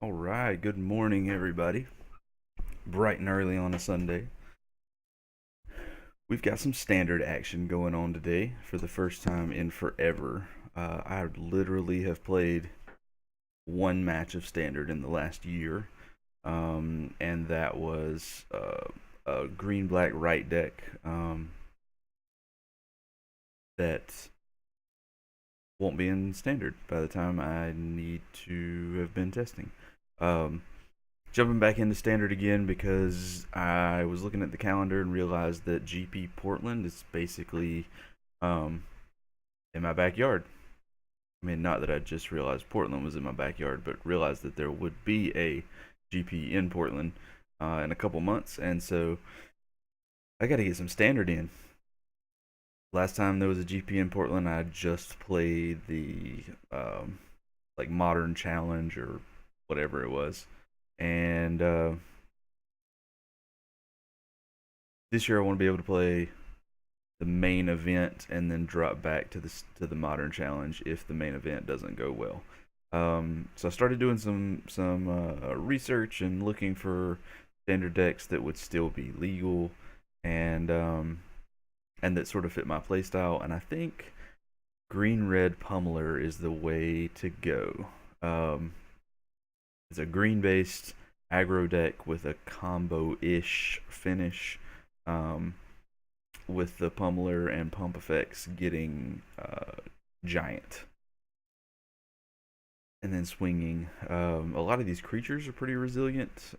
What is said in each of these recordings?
All right, good morning, everybody. Bright and early on a Sunday. We've got some standard action going on today for the first time in forever. I literally have played one match of standard in the last year, and that was a green black right deck that won't be in standard by the time I need to have been testing. Um, Jumping back into standard again because I was looking at the calendar and realized that GP Portland is basically um, in my backyard. I mean, not that I just realized Portland was in my backyard, but realized that there would be a GP in Portland in a couple months, and so I got to get some standard in. Last time there was a GP in Portland, I just played the like Modern Challenge or whatever it was, and this year I want to be able to play the main event and then drop back to the modern challenge if the main event doesn't go well. So I started doing some research and looking for standard decks that would still be legal and that sort of fit my playstyle. And I think green red Pummeler is the way to go. Um, it's a green based aggro deck with a combo ish finish. Um, with the pummeler and pump effects getting giant and then swinging. A lot of these creatures are pretty resilient.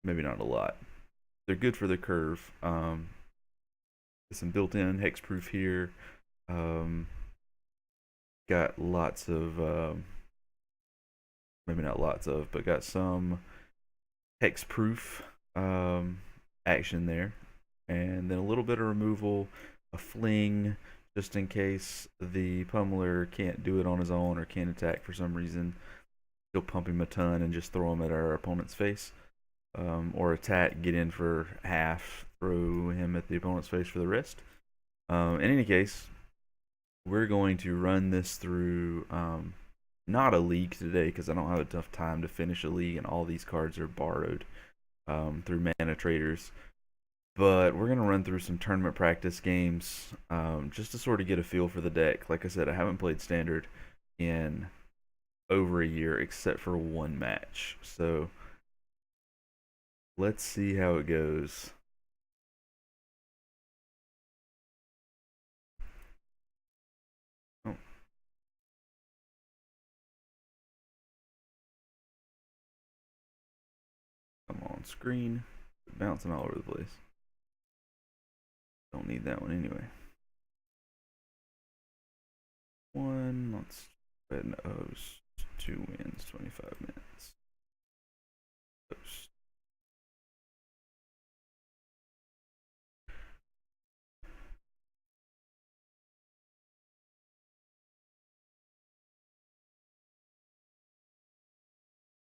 Maybe not a lot. They're good for the curve. Some built-in hexproof here. Um, got lots of maybe not lots of, but got some hexproof um, action there, and then a little bit of removal, a fling, just in case the pummeler can't do it on his own or can't attack for some reason. He'll pump him a ton and just throw him at our opponent's face, or attack, get in for half, throw him at the opponent's face for the rest. In any case, we're going to run this through not a league today because I don't have enough time to finish a league, and all these cards are borrowed through mana traders. But we're gonna run through some tournament practice games just to sort of get a feel for the deck. Like I said, I haven't played standard in over a year except for one match, so let's see how it goes. Oh, come on screen, bouncing all over the place. Don't need that one anyway. Let's go ahead and host. 2 wins, 25 minutes. Host.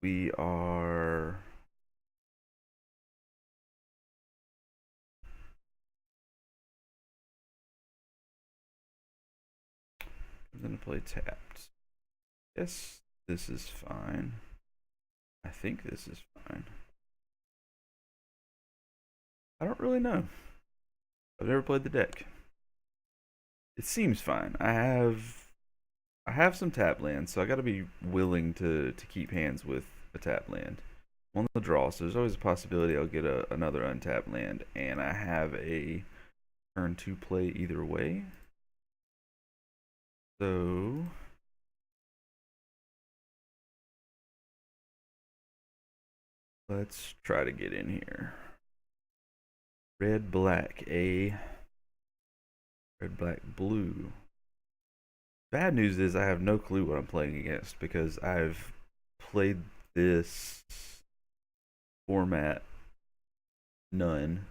We are gonna play tapped. Yes, this is fine. I think this is fine. I don't really know. I've never played the deck. It seems fine. I have some tap lands, so I got to be willing to keep hands with a tap land. I'm on the draw, so there's always a possibility I'll get another untapped land, and I have a turn to play either way. So let's try to get in here. Red black, a red black blue. Bad news is I have no clue what I'm playing against because I've played this format none.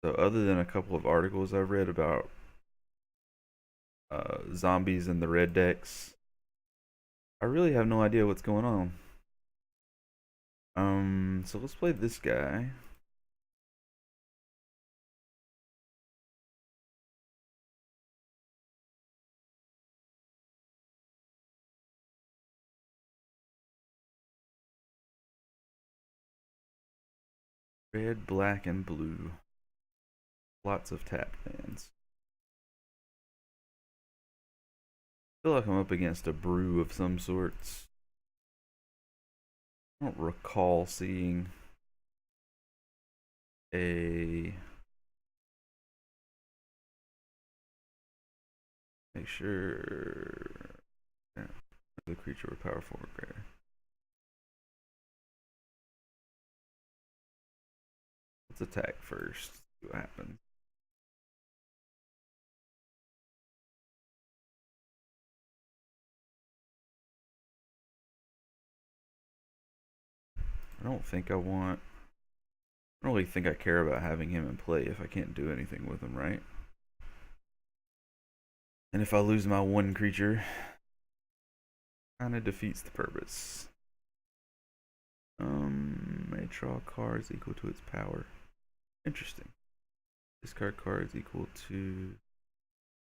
So other than a couple of articles I've read about zombies and the red decks, I really have no idea what's going on. So let's play this guy. Red, black, and blue. Lots of tap lands. I feel like I'm up against a brew of some sorts. I don't recall seeing a. Make sure. Yeah, the creature with powerful rare. Let's attack first. See what happens. I don't think I want. I don't really think I care about having him in play if I can't do anything with him, right? And if I lose my one creature, kind of defeats the purpose. May draw cards equal to its power. Interesting. Discard cards equal to.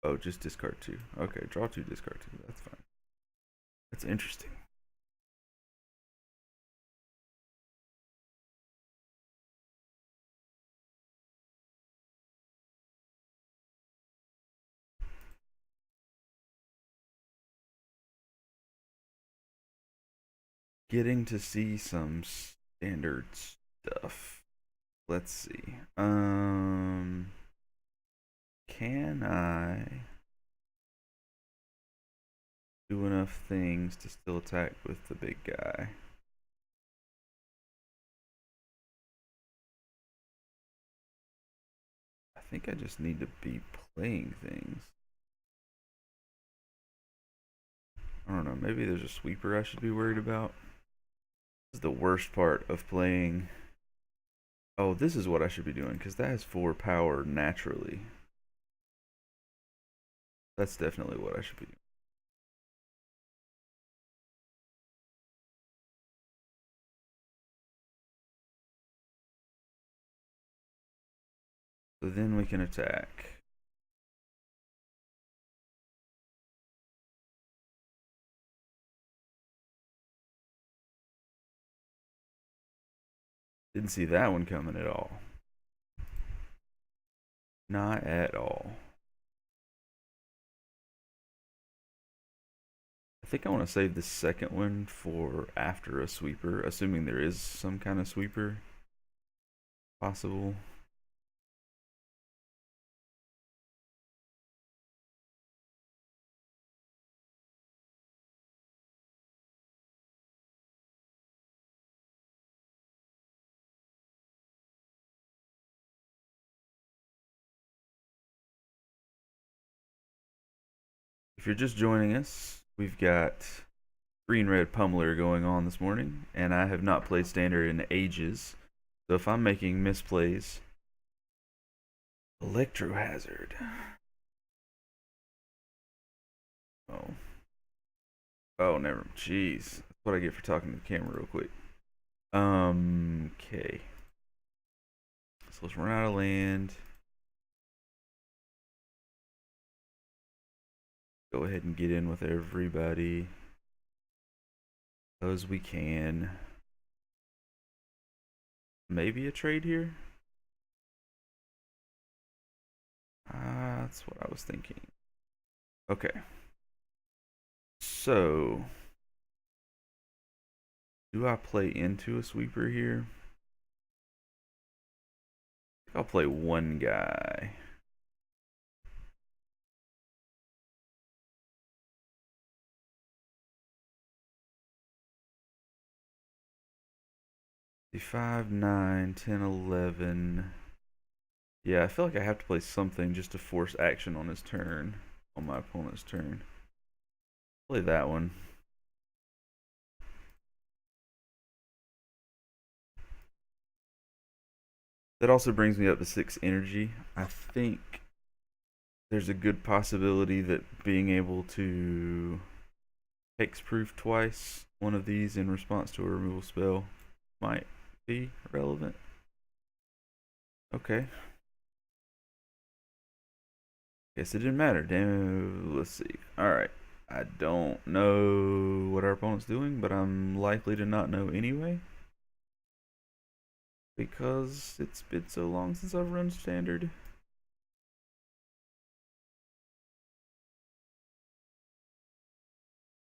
Oh, just discard two. Okay, draw two, discard two. That's fine. That's interesting. Getting to see some standard stuff. Let's see. Can I do enough things to still attack with the big guy? I think I just need to be playing things. I don't know. Maybe there's a sweeper I should be worried about. This is the worst part of playing. Oh, this is what I should be doing because that has 4 power naturally. That's definitely what I should be doing. So then we can attack. Didn't see that one coming at all. Not at all. I think I want to save the second one for after a sweeper, assuming there is some kind of sweeper possible. If you're just joining us, we've got green red Pummeler going on this morning, and I have not played standard in ages. So if I'm making misplays, Electro Hazard. Oh. Oh, never. Jeez. That's what I get for talking to the camera real quick. Okay. So let's run out of land. Go ahead and get in with everybody as we can. Maybe a trade here? That's what I was thinking. Okay. So, do I play into a sweeper here? I'll play one guy. The 5, 9, 10, 11. Yeah, I feel like I have to play something just to force action on his turn. On my opponent's turn. Play that one. That also brings me up to 6 energy. I think there's a good possibility that being able to hexproof twice one of these in response to a removal spell might be relevant. Okay. Guess it didn't matter. Damn. Let's see. Alright. I don't know what our opponent's doing, but I'm likely to not know anyway. because it's been so long since I've run standard.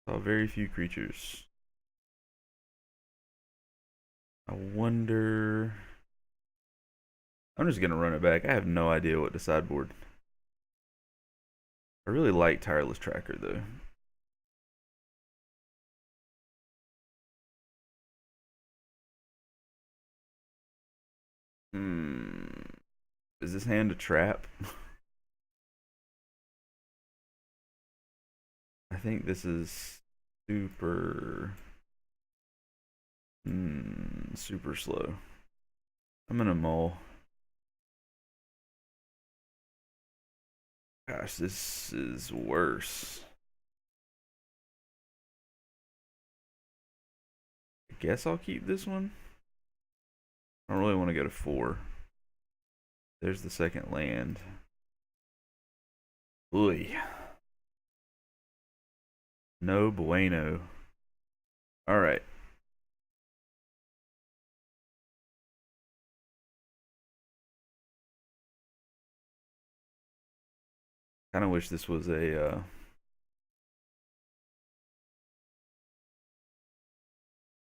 Saw very few creatures. I wonder. I'm just gonna run it back. I have no idea what to sideboard. I really like Tireless Tracker though. Hmm. Is this hand a trap? I think this is super. Super slow. I'm gonna mull. Gosh, this is worse. I guess I'll keep this one. I don't really want to go to 4. There's the second land. Oy. No bueno. Alright. Kind of wish this was a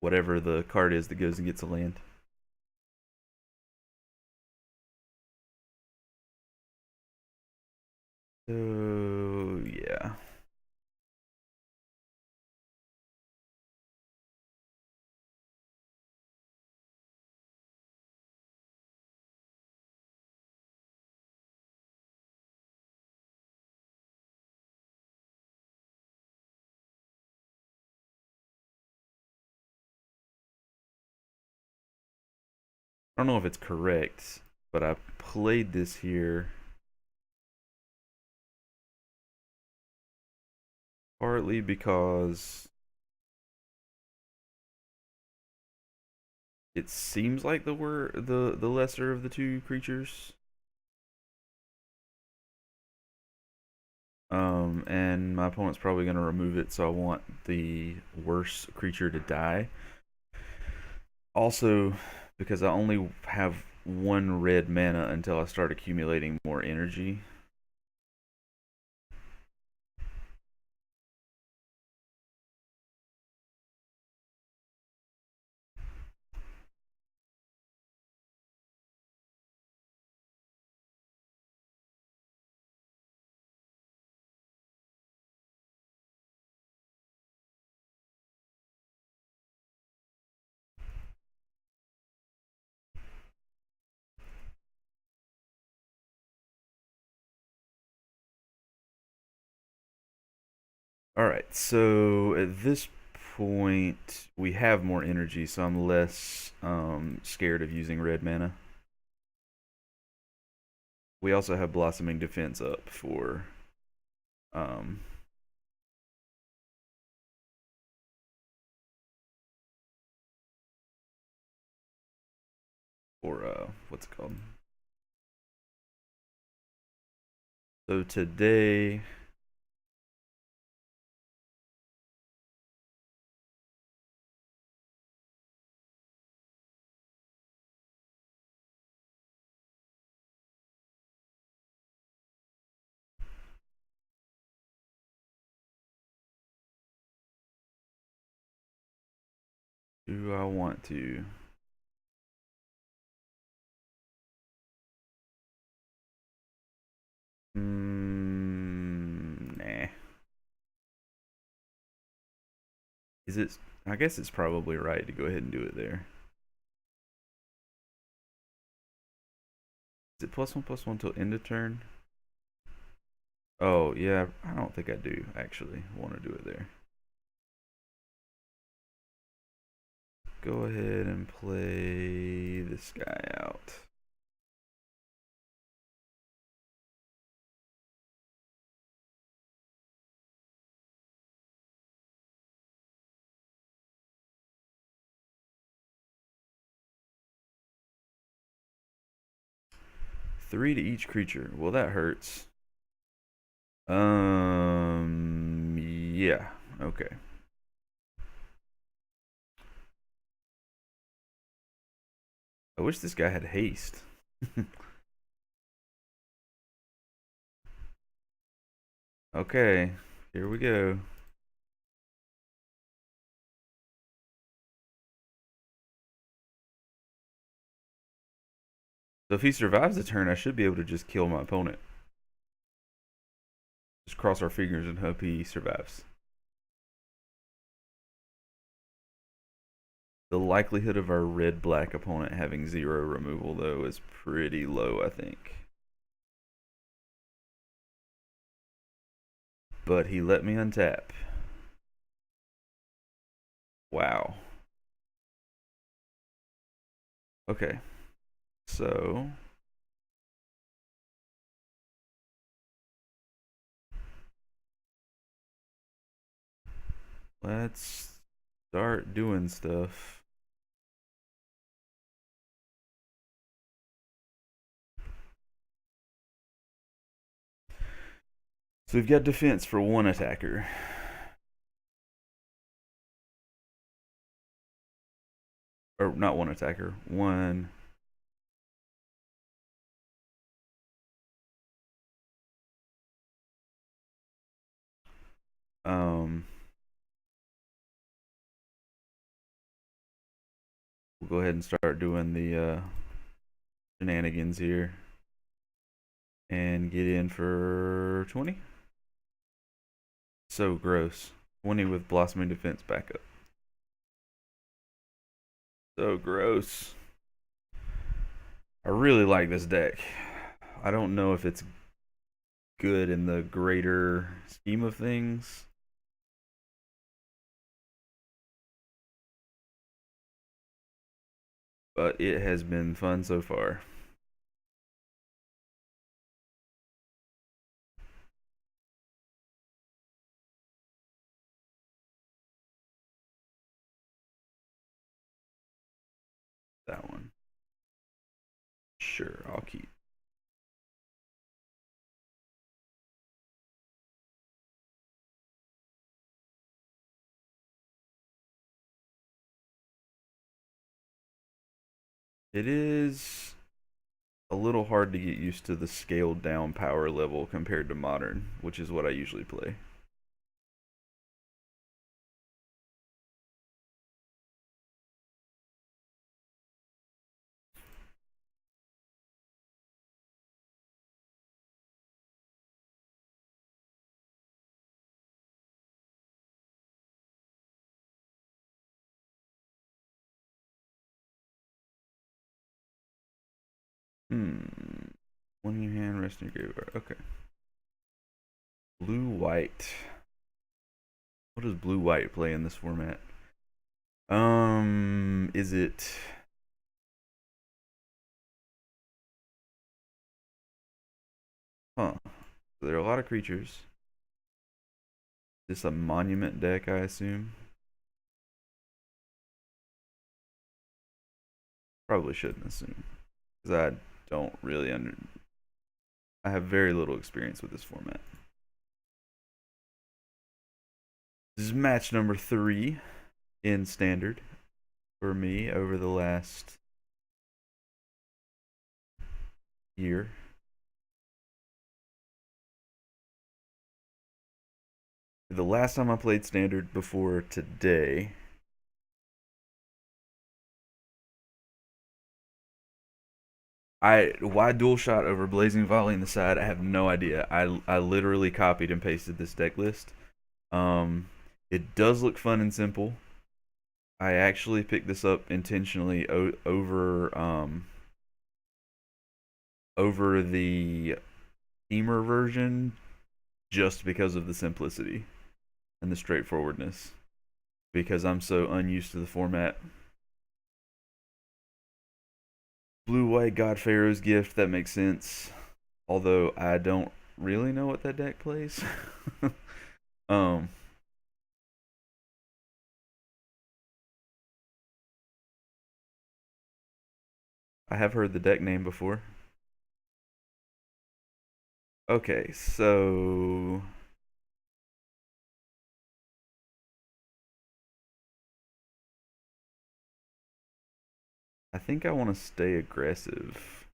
whatever the card is that goes and gets a land. So yeah. I don't know if it's correct, but I played this here partly because it seems like the lesser of the two creatures. And my opponent's probably gonna remove it, so I want the worse creature to die. Also, because I only have 1 red mana until I start accumulating more energy. Alright, so at this point, we have more energy, so I'm less scared of using red mana. We also have Blossoming Defense up um, for what's it called? So today, do I want to? Nah. Is it? I guess it's probably right to go ahead and do it there. Is it +1/+1 till end of turn? Oh yeah, I don't think I do actually want to do it there. Go ahead and play this guy out. Three to each creature. Well, that hurts. Yeah. Okay. I wish this guy had haste. Okay, here we go. So if he survives the turn, I should be able to just kill my opponent. Just cross our fingers and hope he survives. The likelihood of our red-black opponent having 0 removal, though, is pretty low, I think. But he let me untap. Wow. Okay. So let's start doing stuff. So we've got defense for one attacker. Or not one attacker, one. We'll go ahead and start doing the shenanigans here. And get in for 20. So gross. 20 with blossoming defense backup. So gross. I really like this deck. I don't know if it's good in the greater scheme of things. But it has been fun so far. That one. Sure, I'll keep. It is a little hard to get used to the scaled down power level compared to modern, which is what I usually play. One in your hand, rest in your graveyard. Okay. Blue white. What does blue white play in this format? Is it? Huh. There are a lot of creatures. Is this a monument deck, I assume? Probably shouldn't assume, because I don't really I have very little experience with this format. This is match number 3 in standard for me over the last year. The last time I played standard before today, why dual shot over blazing volley in the side? I have no idea. I literally copied and pasted this deck list. It does look fun and simple. I actually picked this up intentionally over the Teamer version just because of the simplicity and the straightforwardness. Because I'm so unused to the format. Blue white God Pharaoh's Gift, that makes sense. Although I don't really know what that deck plays. um I have heard the deck name before. Okay, so I think I want to stay aggressive.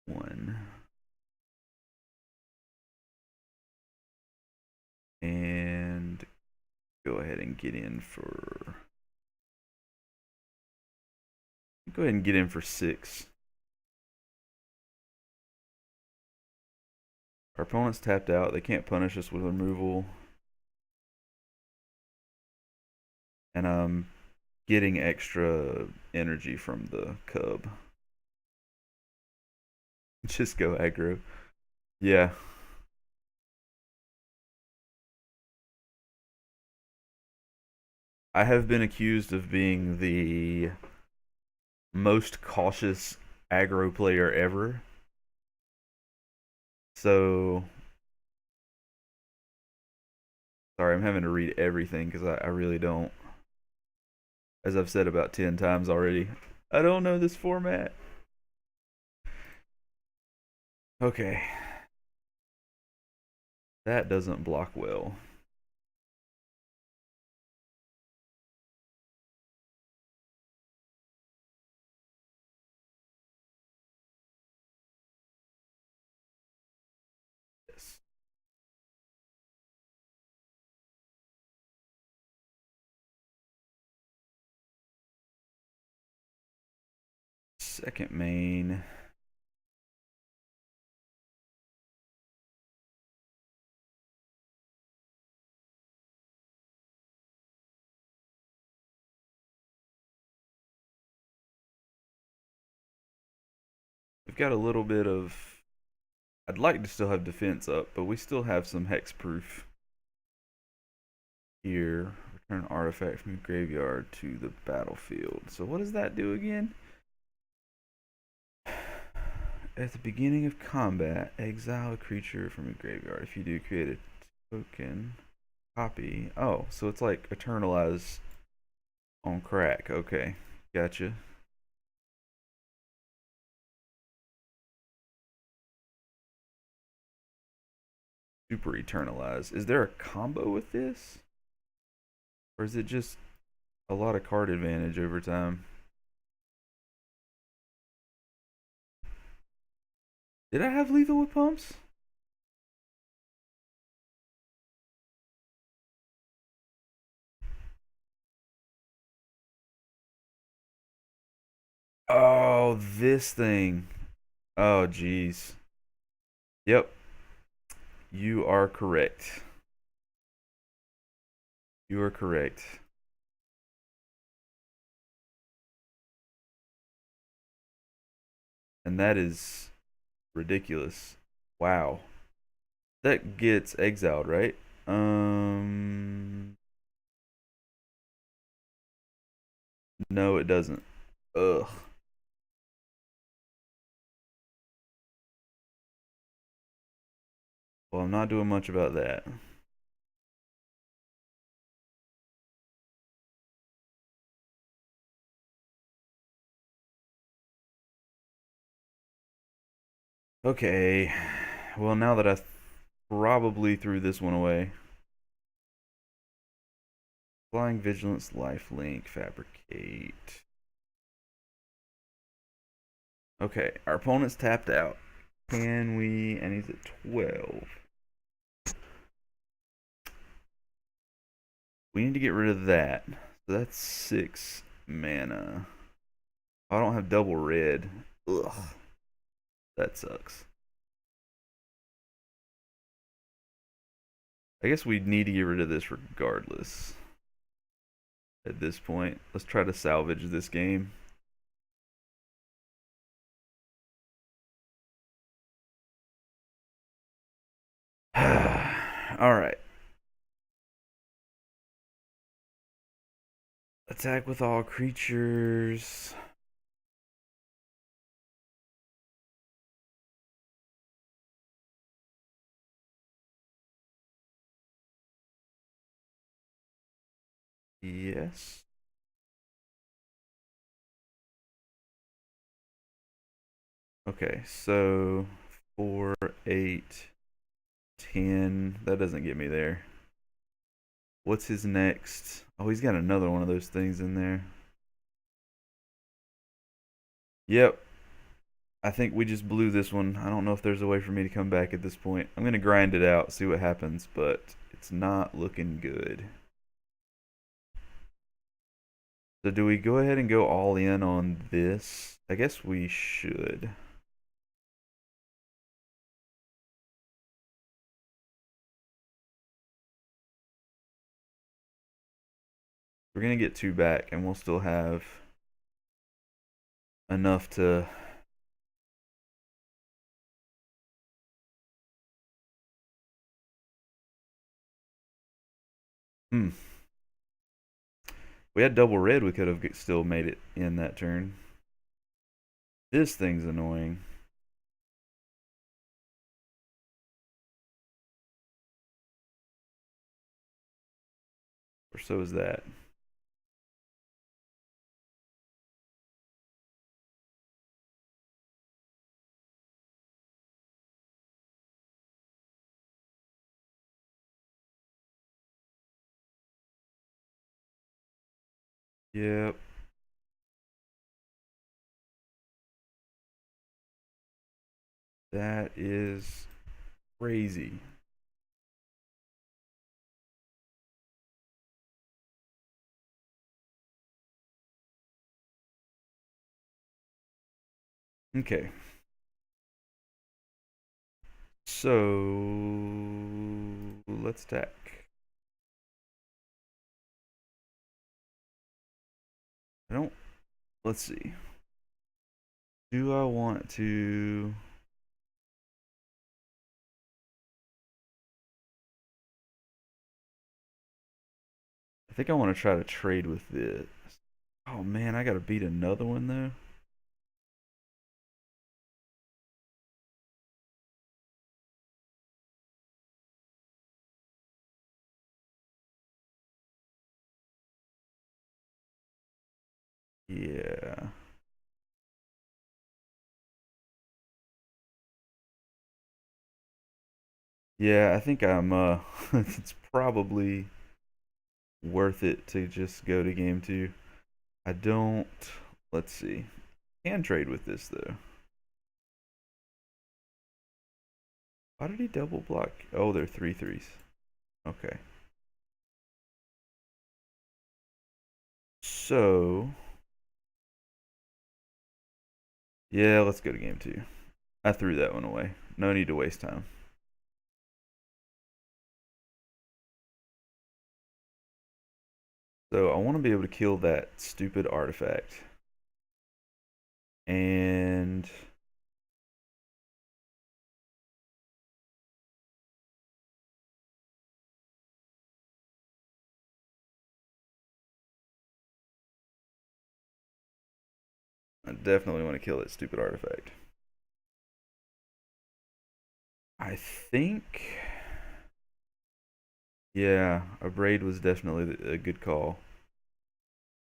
One. And go ahead and get in for. Go ahead and get in for 6. Our opponent's tapped out. They can't punish us with removal. And I'm getting extra energy from the cub. Just go aggro. Yeah. I have been accused of being the most cautious aggro player ever. So, sorry, I'm having to read everything because I really don't. As I've said about 10 times already, I don't know this format. Okay. That doesn't block well. Yes. Second main. We've got a little bit of. I'd like to still have defense up, but we still have some hexproof here. Return artifact from the graveyard to the battlefield. So what does that do again? At the beginning of combat, exile a creature from a graveyard. If you do, create a token copy. Oh, so it's like eternalize on crack. Okay, gotcha. Super eternalize. Is there a combo with this? Or is it just a lot of card advantage over time? Did I have lethal with pumps? Oh, this thing. Oh, jeez. Yep, you are correct. You are correct. And that is ridiculous. Wow. That gets exiled, right? No, it doesn't. Ugh. Well, I'm not doing much about that. Okay. Well, now that I probably threw this one away. Flying Vigilance, Lifelink, Fabricate. Okay, our opponent's tapped out. Can we? And he's at 12. We need to get rid of that. So that's 6 mana. I don't have double red. Ugh. That sucks. I guess we need to get rid of this regardless. At this point, let's try to salvage this game. All right. Attack with all creatures. Yes. Okay, so 4, 8, 10. That doesn't get me there. What's his next? Oh, he's got another one of those things in there. Yep. I think we just blew this one. I don't know if there's a way for me to come back at this point. I'm going to grind it out, see what happens, but it's not looking good. So do we go ahead and go all in on this? I guess we should. We're going to get 2 back, and we'll still have enough to... Hmm. We had double red, we could have still made it in that turn. This thing's annoying. Or so is that. Yep. That is crazy. Okay. So let's attack. I don't. Let's see. Do I want to? I think I want to try to trade with this. Oh man, I gotta beat another one though. Yeah. Yeah, I think I'm it's probably worth it to just go to game 2. I don't, let's see. Can trade with this though. Why did he double block? Oh, they're 3/3s. Okay. So, yeah, let's go to game 2. I threw that one away. No need to waste time. So I want to be able to kill that stupid artifact. And I definitely want to kill that stupid artifact. I think, yeah, a braid was definitely a good call.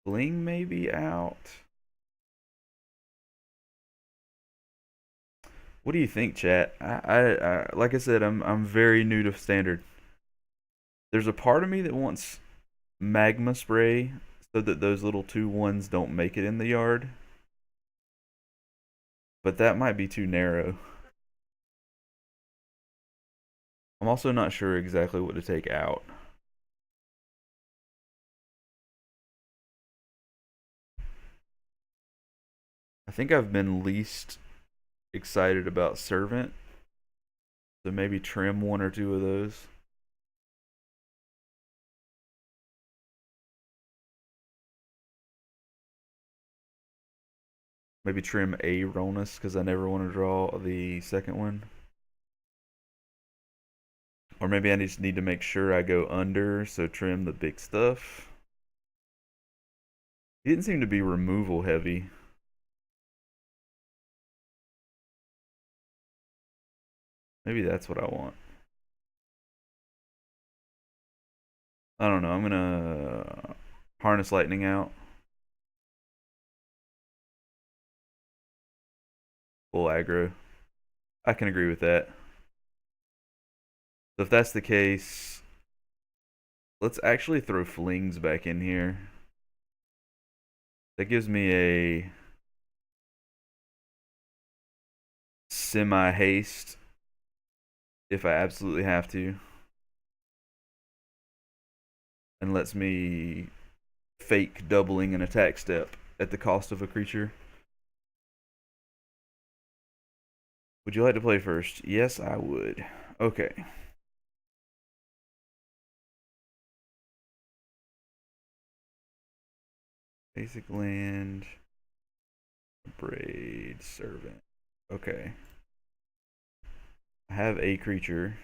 Bling may be out. What do you think, chat? Like I said, I'm very new to standard. There's a part of me that wants magma spray so that those little 2/1s don't make it in the yard, but that might be too narrow. I'm also not sure exactly what to take out. I think I've been least excited about servant, so maybe trim 1 or 2 of those. Maybe trim a Ronus because I never want to draw the second one. Or maybe I just need to make sure I go under, so trim the big stuff. He didn't seem to be removal heavy. Maybe that's what I want. I don't know. I'm gonna harness lightning out. Full aggro. I can agree with that. So if that's the case, let's actually throw flings back in here. That gives me a semi haste if I absolutely have to, and lets me fake doubling an attack step at the cost of a creature. Would you like to play first? Yes, I would. Okay. Basic land. Braid servant. Okay. I have a creature.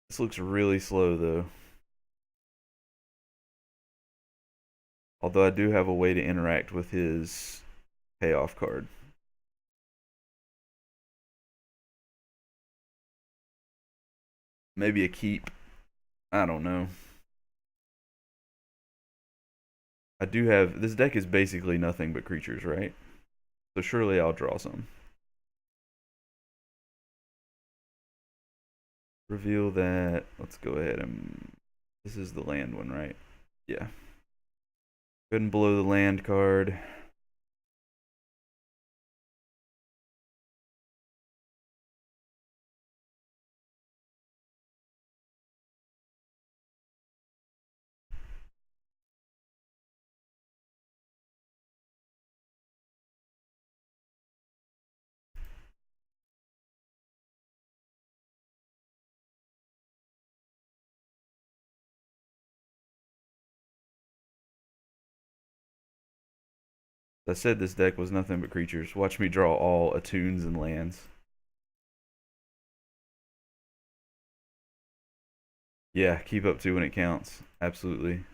This looks really slow though. Although I do have a way to interact with his payoff card. Maybe a keep. I don't know. I do have this deck is basically nothing but creatures, right? So surely I'll draw some. Reveal that. Let's go ahead and this is the land one, right? Yeah. Go ahead and blow the land card. I said this deck was nothing but creatures. Watch me draw all attunes and lands. Yeah, keep up to when it counts. Absolutely.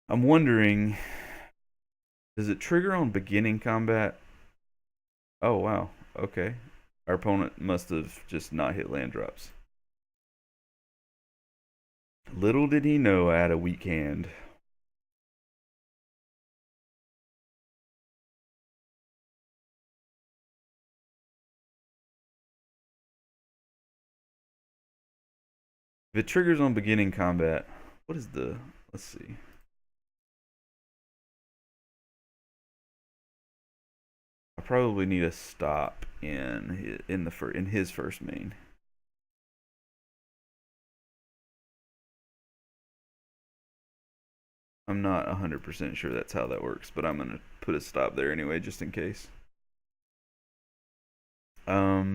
I'm wondering, does it trigger on beginning combat? Oh, wow. Okay. Our opponent must have just not hit land drops. Little did he know I had a weak hand. If it triggers on beginning combat, what is the. Let's see. I probably need a stop in his first main. I'm not 100% sure that's how that works, but I'm gonna put a stop there anyway, just in case. Um,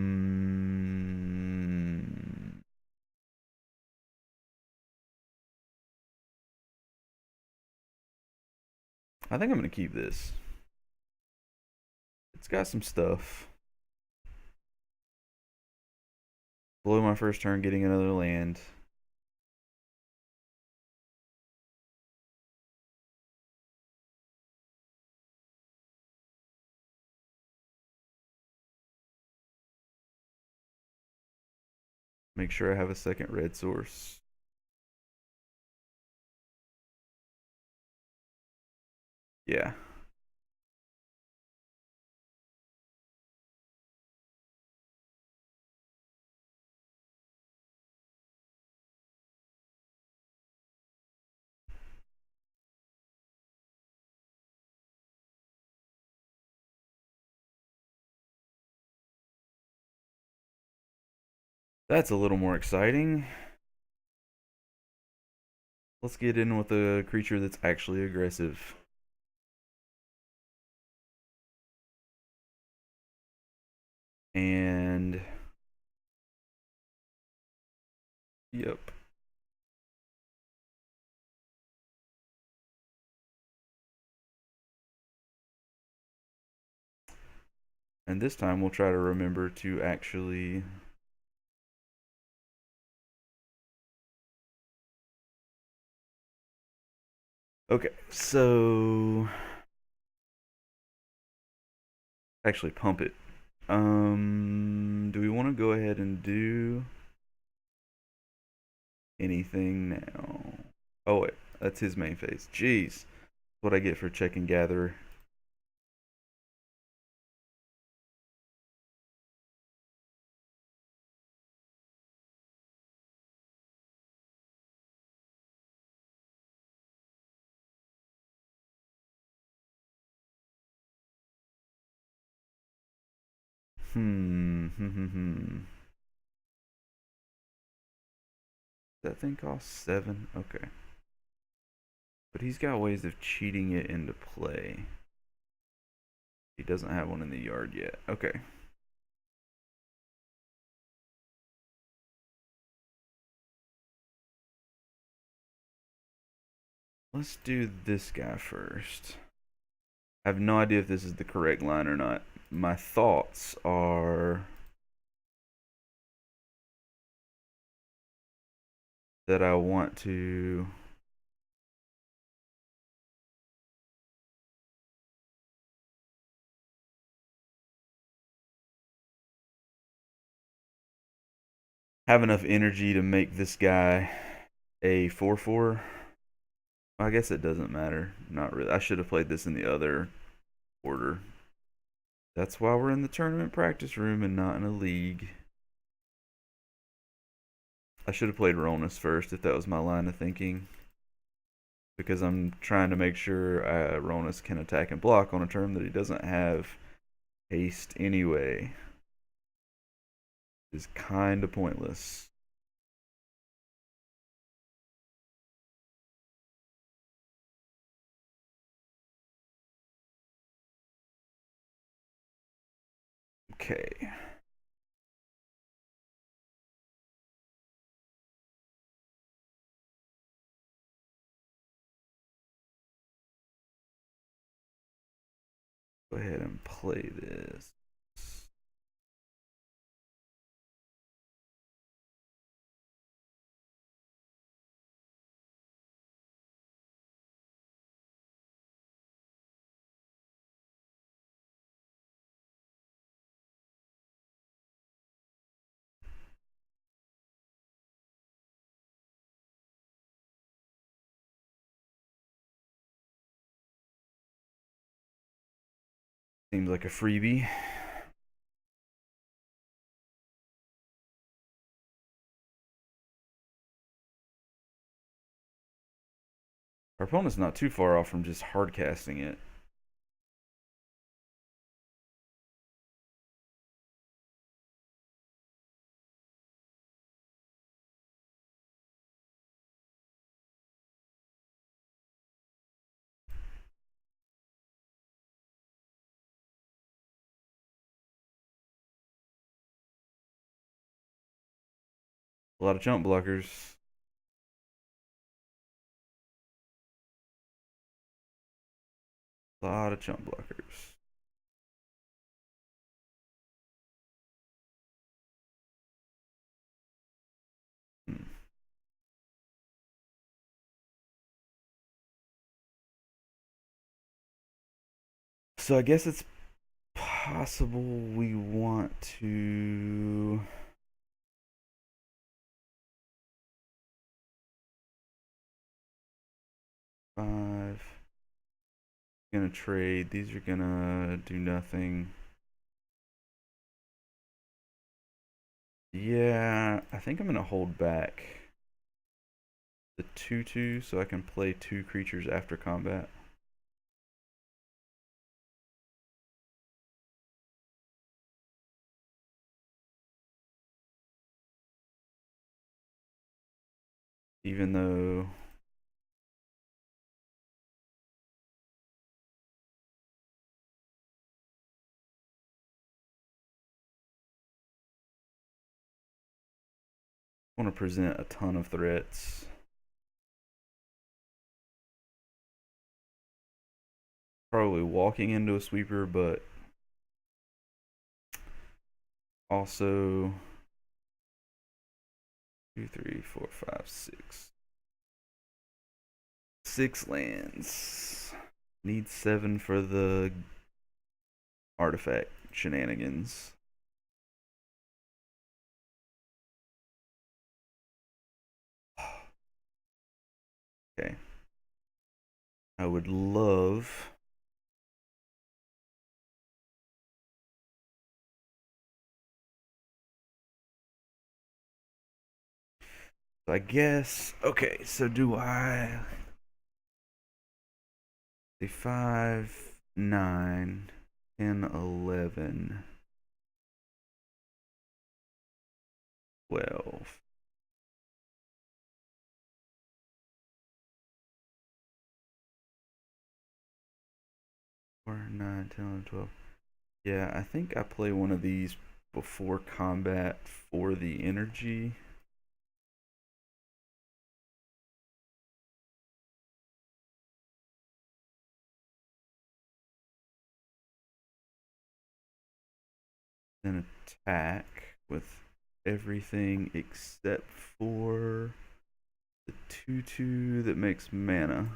I think I'm gonna keep this. It's got some stuff. Below my first turn, getting another land. Make sure I have a second red source. Yeah. That's a little more exciting. Let's get in with a creature that's actually aggressive. And yep. And this time we'll try to remember to actually okay, so actually pump it. Do we want to go ahead and do anything now. Oh wait, that's his main phase. Jeez, what I get for checking Gatherer. Hmm. That thing costs 7? Okay. But he's got ways of cheating it into play. He doesn't have one in the yard yet. Okay. Let's do this guy first. I have no idea if this is the correct line or not. My thoughts are that I want to have enough energy to make this guy a 4/4. I guess it doesn't matter. Not really. I should have played this in the other order. That's why we're in the tournament practice room and not in a league. I should have played Ronus first if that was my line of thinking. Because I'm trying to make sure Ronus can attack and block on a turn that he doesn't have haste anyway. Is kind of pointless. Okay. Go ahead and play this. Seems like a freebie. Our opponent's not too far off from just hard casting it. A lot of jump blockers. A lot of jump blockers. Hmm. So I guess it's possible we want to five. Gonna trade. These are gonna do nothing. Yeah, I think I'm gonna hold back the 2/2 so I can play 2 creatures after combat. Even though I want to present a ton of threats. Probably walking into a sweeper, but also 2, 3, 4, 5, 6. 6 lands. Need 7 for the artifact shenanigans. Okay. I would love. I guess. Okay, so do I. The 5, 9, 10, 11, 12. Or 9, 10, 11, 12. Yeah, I think I play one of these before combat for the energy. Then attack with everything except for the 2/2 that makes mana.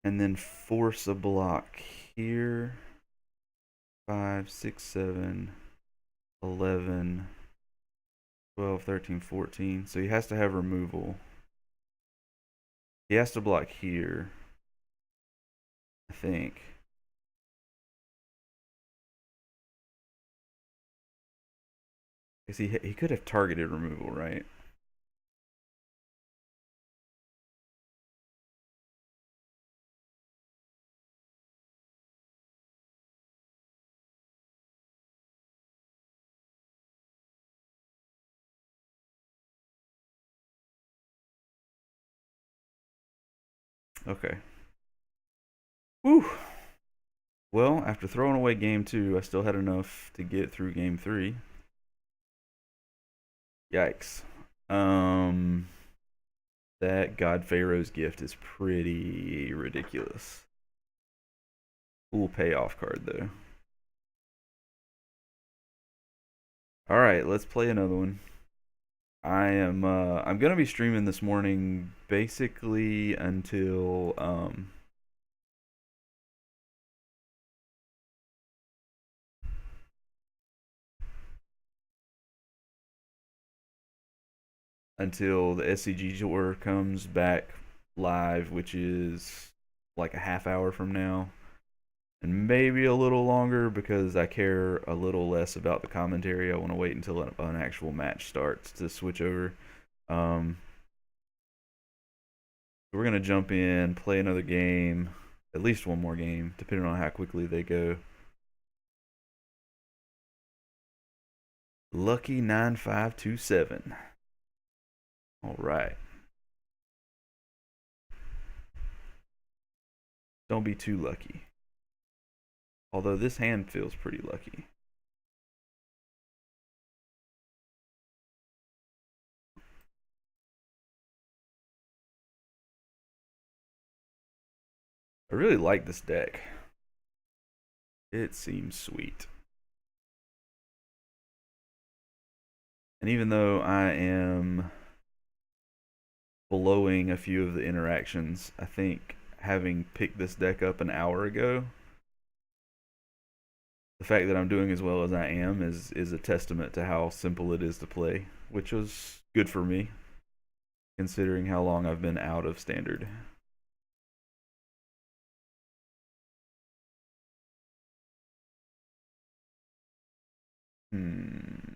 And then force a block here. 5, 6, 7, 11, 12, 13, 14. So he has to have removal. He has to block here, I think. Because he could have targeted removal, right? Okay. Whew. Well, after throwing away game 2, I still had enough to get through game 3. Yikes. Um, that God Pharaoh's gift is pretty ridiculous. Cool payoff card though. All right, let's play another one. I'm gonna be streaming this morning basically until the SCG tour comes back live, which is like a half hour from now, and maybe a little longer because I care a little less about the commentary. I want to wait until an actual match starts to switch over. Um, we're gonna jump in, play another game, at least one more game, depending on how quickly they go. Lucky 9527. All right. Don't be too lucky. Although this hand feels pretty lucky. I really like this deck. It seems sweet. And even though I am blowing a few of the interactions, I think having picked this deck up an hour ago, the fact that I'm doing as well as I am is a testament to how simple it is to play, which was good for me considering how long I've been out of standard. Hmm.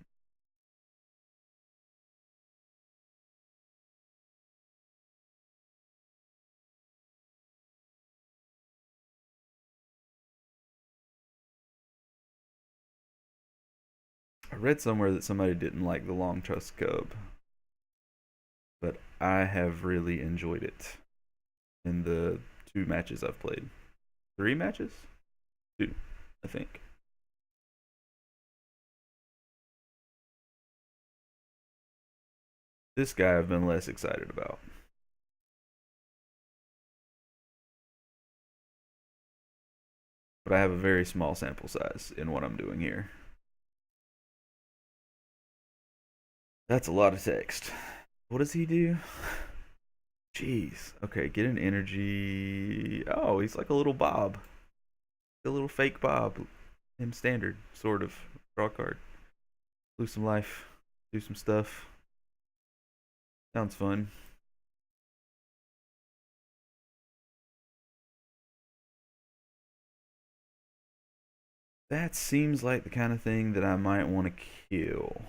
I read somewhere that somebody didn't like the Long Trust Cub, but I have really enjoyed it in the 2 matches I've played. 3 matches? 2, I think. This guy I've been less excited about. But I have a very small sample size in what I'm doing here. That's a lot of text. What does he do? Jeez. Okay, get an energy. Oh, he's like a little Bob. A little fake Bob. In standard, sort of. Draw a card. Lose some life. Do some stuff. Sounds fun. That seems like the kind of thing that I might want to kill.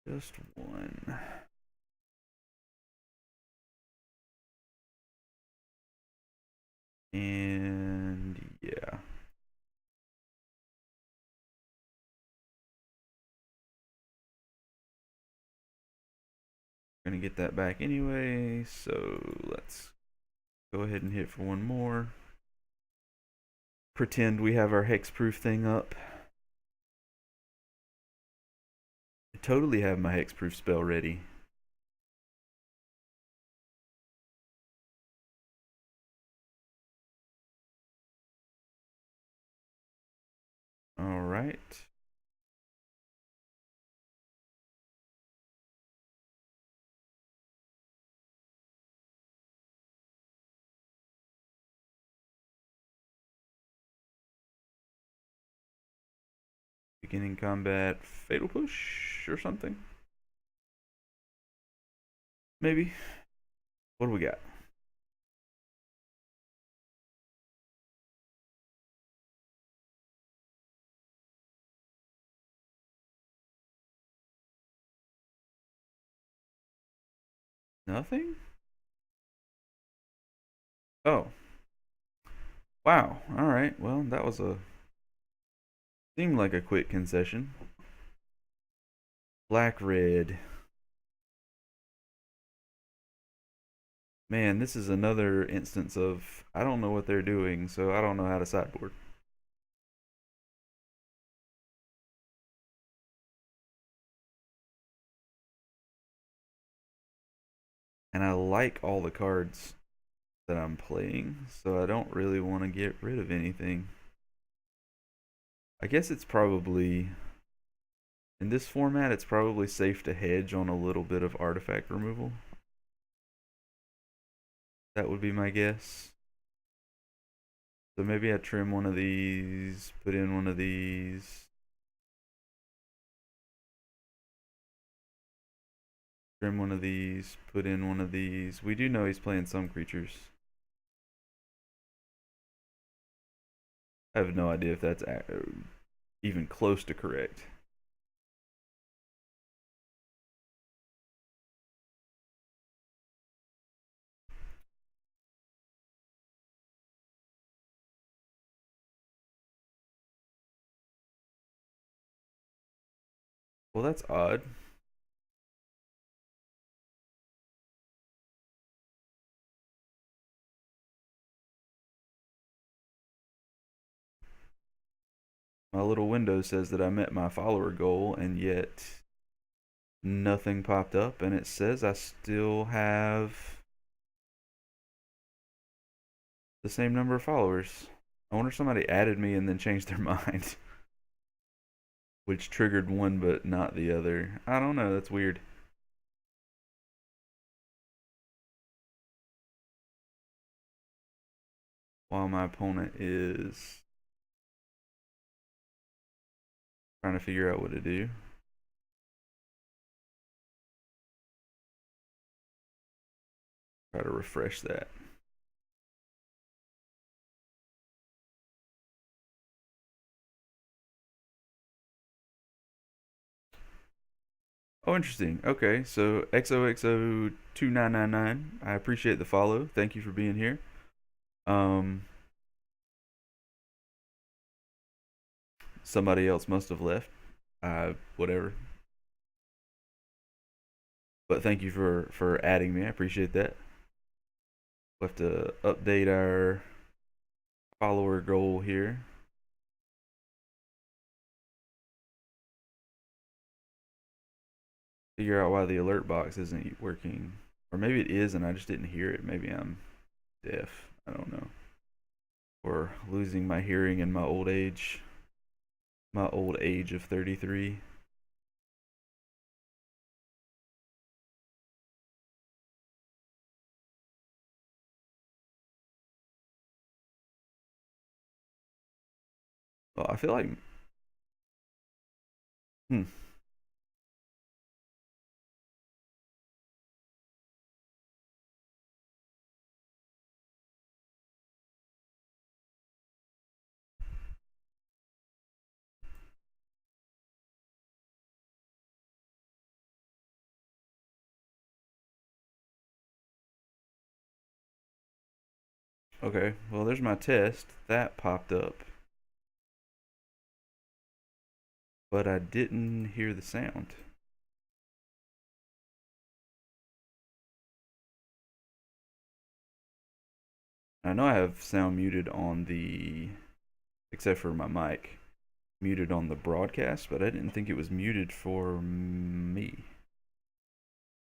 Just one. And yeah. Gonna get that back anyway, so let's go ahead and hit for one more. Pretend we have our hexproof thing up. I totally have my hexproof spell ready. Alright. Beginning combat, fatal push or something? Maybe. What do we got? Nothing? Oh. Wow. Alright. Well, that was a. Seemed like a quick concession. Black red. Man, this is another instance of I don't know what they're doing, so I don't know how to sideboard. And I like all the cards that I'm playing, so I don't really want to get rid of anything. I guess it's probably in this format it's probably safe to hedge on a little bit of artifact removal. That would be my guess. So maybe I trim one of these, put in one of these, trim one of these, put in one of these. We do know he's playing some creatures. I have no idea if that's even close to correct. Well, that's odd. My little window says that I met my follower goal, and yet nothing popped up, and it says I still have the same number of followers. I wonder if somebody added me and then changed their mind, which triggered one but not the other. I don't know. That's weird. While my opponent is trying to figure out what to do. Try to refresh that. Oh, interesting. Okay, so XOXO2999. I appreciate the follow. Thank you for being here. Um, Somebody else must have left. Whatever. But thank you for adding me. I appreciate that. We'll have to update our follower goal here. Figure out why the alert box isn't working. Or maybe it is and I just didn't hear it. Maybe I'm deaf. I don't know. Or losing my hearing in my old age. My old age of 33. Well, I feel like, hmm, okay. Well, there's my test. That popped up, but I didn't hear the sound. I know I have sound muted on the, except for my mic, muted on the broadcast, but I didn't think it was muted for me.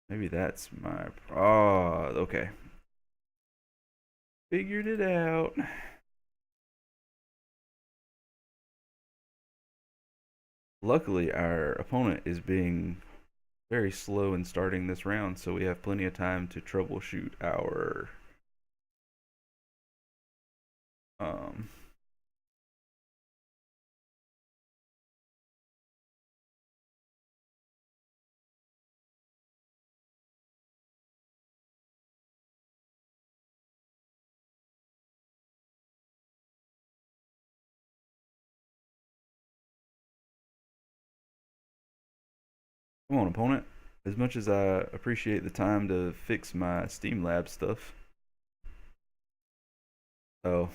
Maybe that's my. Oh, okay. Figured it out. Luckily, our opponent is being very slow in starting this round, so we have plenty of time to troubleshoot our um come on, opponent. As much as I appreciate the time to fix my Steam Lab stuff. Oh,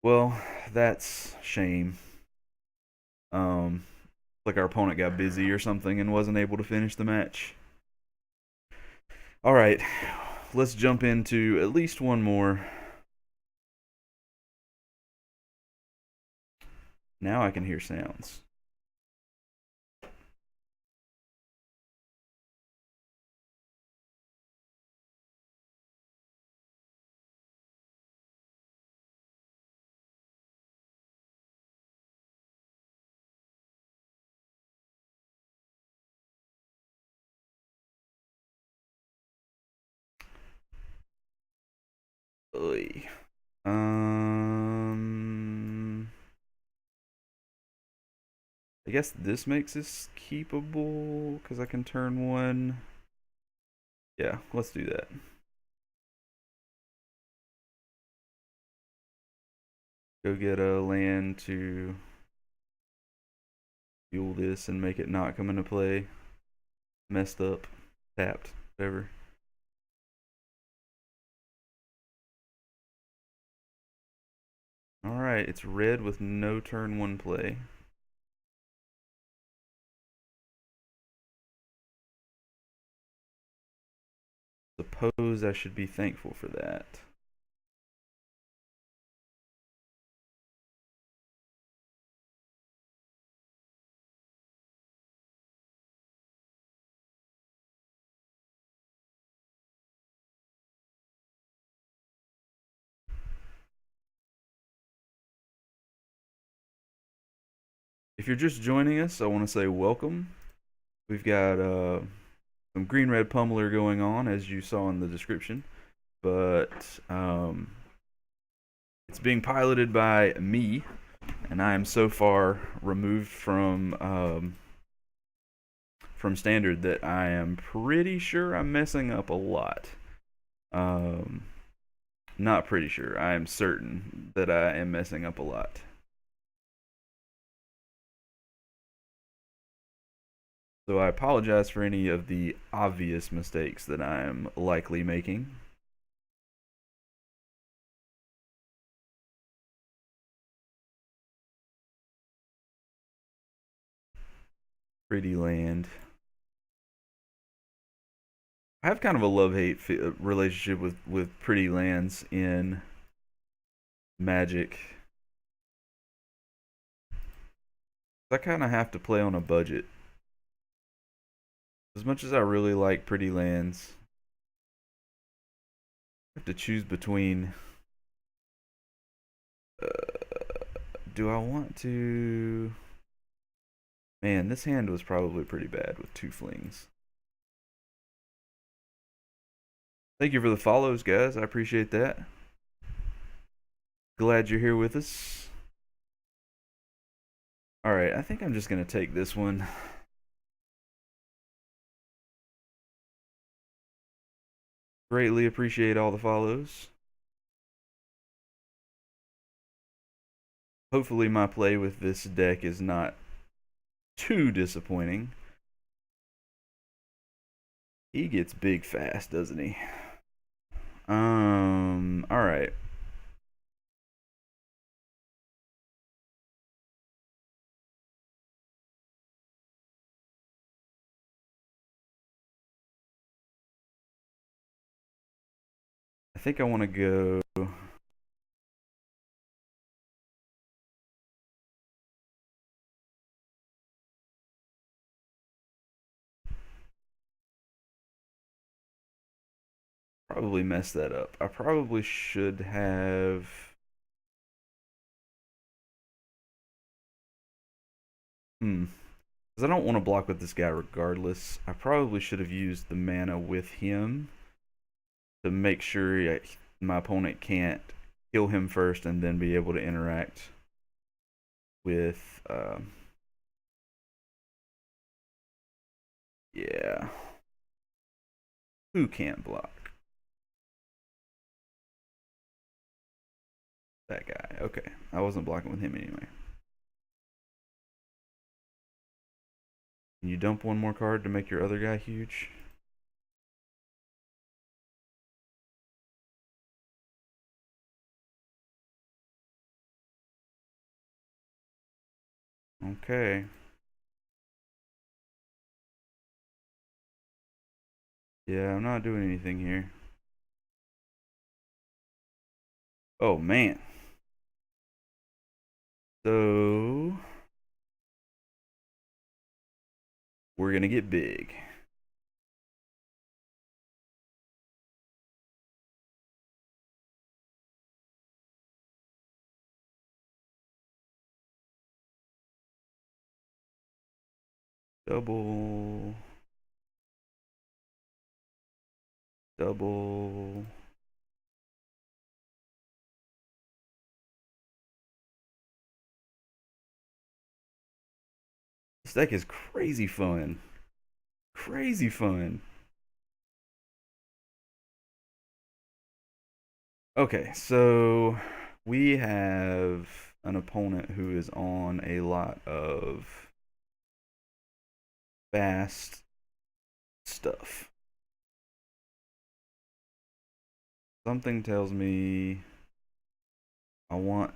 well, that's shame. Um like our opponent got busy or something and wasn't able to finish the match. All right. Let's jump into at least one more. Now I can hear sounds. Oy. Um I guess this makes this keepable because I can turn one. Yeah, let's do that. Go get a land to fuel this and make it not come into play. Messed up, tapped, whatever. Alright, it's red with no turn one play. Suppose I should be thankful for that. If you're just joining us, I want to say welcome. We've got some green red pummeler going on, as you saw in the description, but it's being piloted by me, and I am so far removed from standard that I am pretty sure I'm messing up a lot. Um, Not pretty sure. I am certain that I am messing up a lot. So I apologize for any of the obvious mistakes that I am likely making. Pretty land. I have kind of a love-hate relationship with pretty lands in Magic. I kind of have to play on a budget. As much as I really like pretty lands, I have to choose between. Do I want to? Man, this hand was probably pretty bad with two flings. Thank you for the follows, guys. I appreciate that. Glad you're here with us. Alright, I think I'm just going to take this one. Greatly appreciate all the follows. Hopefully my play with this deck is not too disappointing. He gets big fast, doesn't he? Alright. I think I want to go. Probably messed that up. I probably should have. Because I don't want to block with this guy regardless. I probably should have used the mana with him to make sure my opponent can't kill him first and then be able to interact with. Yeah. Who can't block? That guy. Okay. I wasn't blocking with him anyway. Can you dump one more card to make your other guy huge? Okay. Yeah, I'm not doing anything here. Oh, man. So, we're going to get big. Double. Double. This deck is crazy fun. Crazy fun. Okay, so we have an opponent who is on a lot of fast stuff. Something tells me I want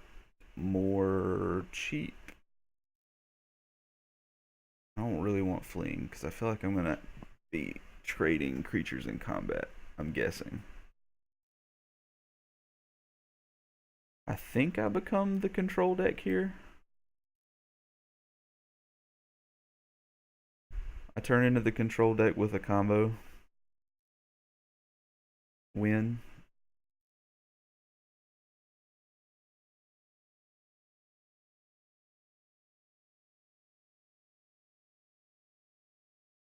more cheap. I don't really want fleeing because I feel like I'm gonna be trading creatures in combat. I'm guessing. I think I become the control deck here. I turn into the control deck with a combo. Win.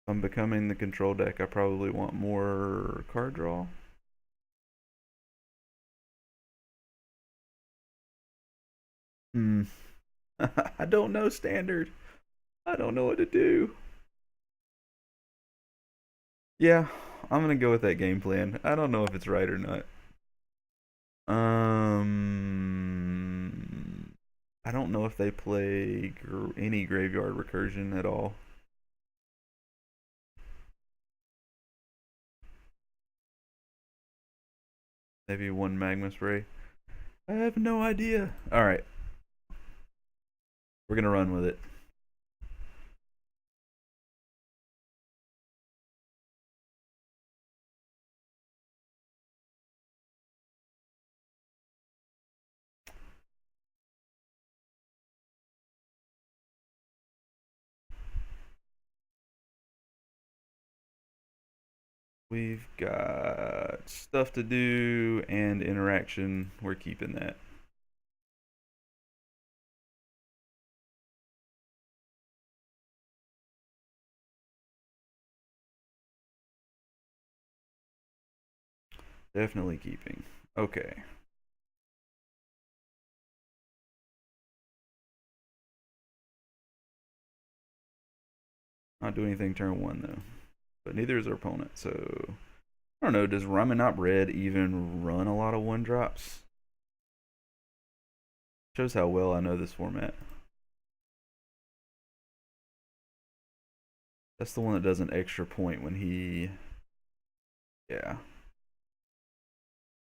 If I'm becoming the control deck, I probably want more card draw. Hmm. I don't know standard. I don't know what to do. Yeah, I'm gonna go with that game plan. I don't know if it's right or not. I don't know if they play any graveyard recursion at all. Maybe one magma spray. I have no idea. All right, we're gonna run with it. We've got stuff to do and interaction. We're keeping that. Definitely keeping. Okay. Not do anything turn one though. But neither is our opponent, so I don't know, does Ramen Red even run a lot of one drops? Shows how well I know this format. That's the one that does an extra point when he, yeah,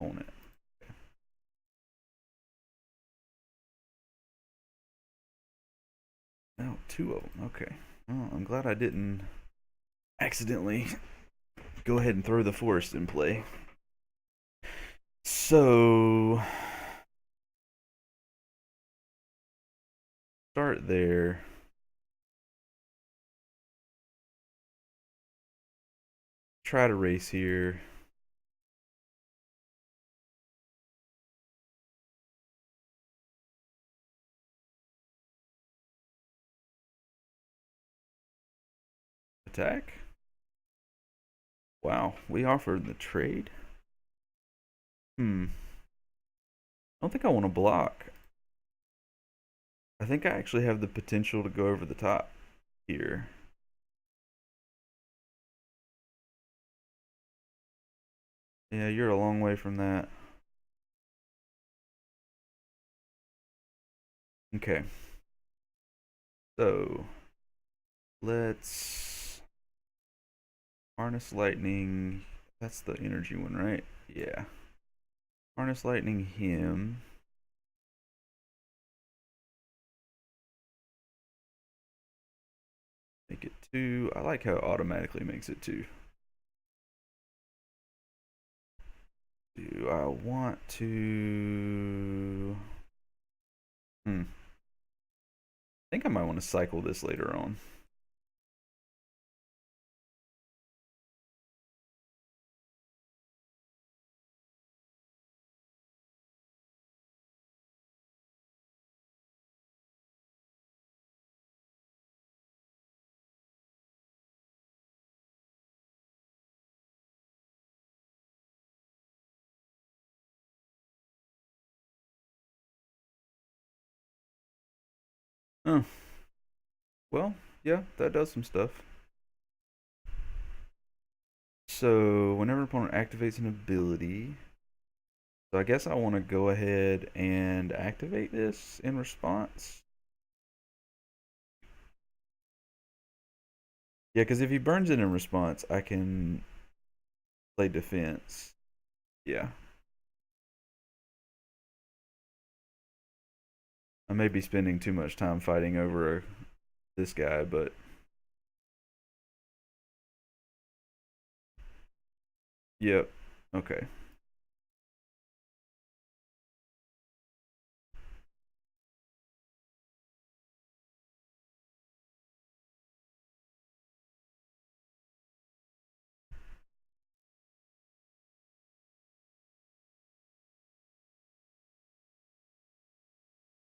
own it. Oh, two of them. Okay. Well, I'm glad I didn't accidentally go ahead and throw the forest in play. So, start there. Try to race here. Attack. Wow, we offered the trade. I don't think I want to block. I think I actually have the potential to go over the top here. Yeah, you're a long way from that. Okay. So, let's harness lightning. That's the energy one, right? Yeah. Harness lightning him. Make it 2. I like how it automatically makes it 2. Do I want to... I think I might want to cycle this later on. Oh. Well, yeah, that does some stuff. So, whenever an opponent activates an ability, so I guess I want to go ahead and activate this in response. Yeah, because if he burns it in response, I can play defense. Yeah. I may be spending too much time fighting over this guy, but yep. Okay.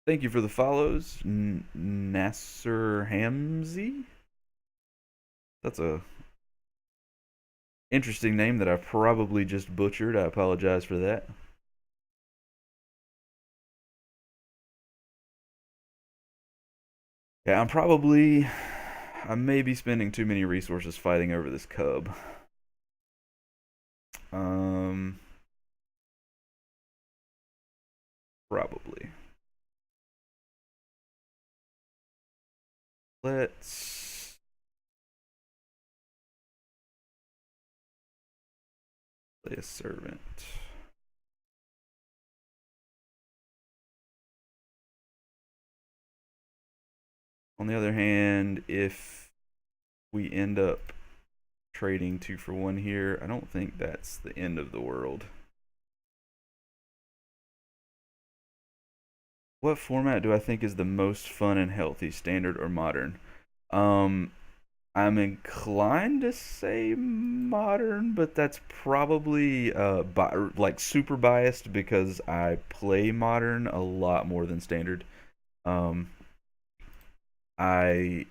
Thank you for the follows, Nasser Hamzi. That's a interesting name that I probably just butchered. I apologize for that. Yeah, I may be spending too many resources fighting over this cub. Um, Probably. Let's play a servant. On the other hand, if we end up trading 2 for 1 here, I don't think that's the end of the world. What format do I think is the most fun and healthy, standard or modern? Um, I'm inclined to say modern, but that's probably like super biased because I play modern a lot more than standard. Um, I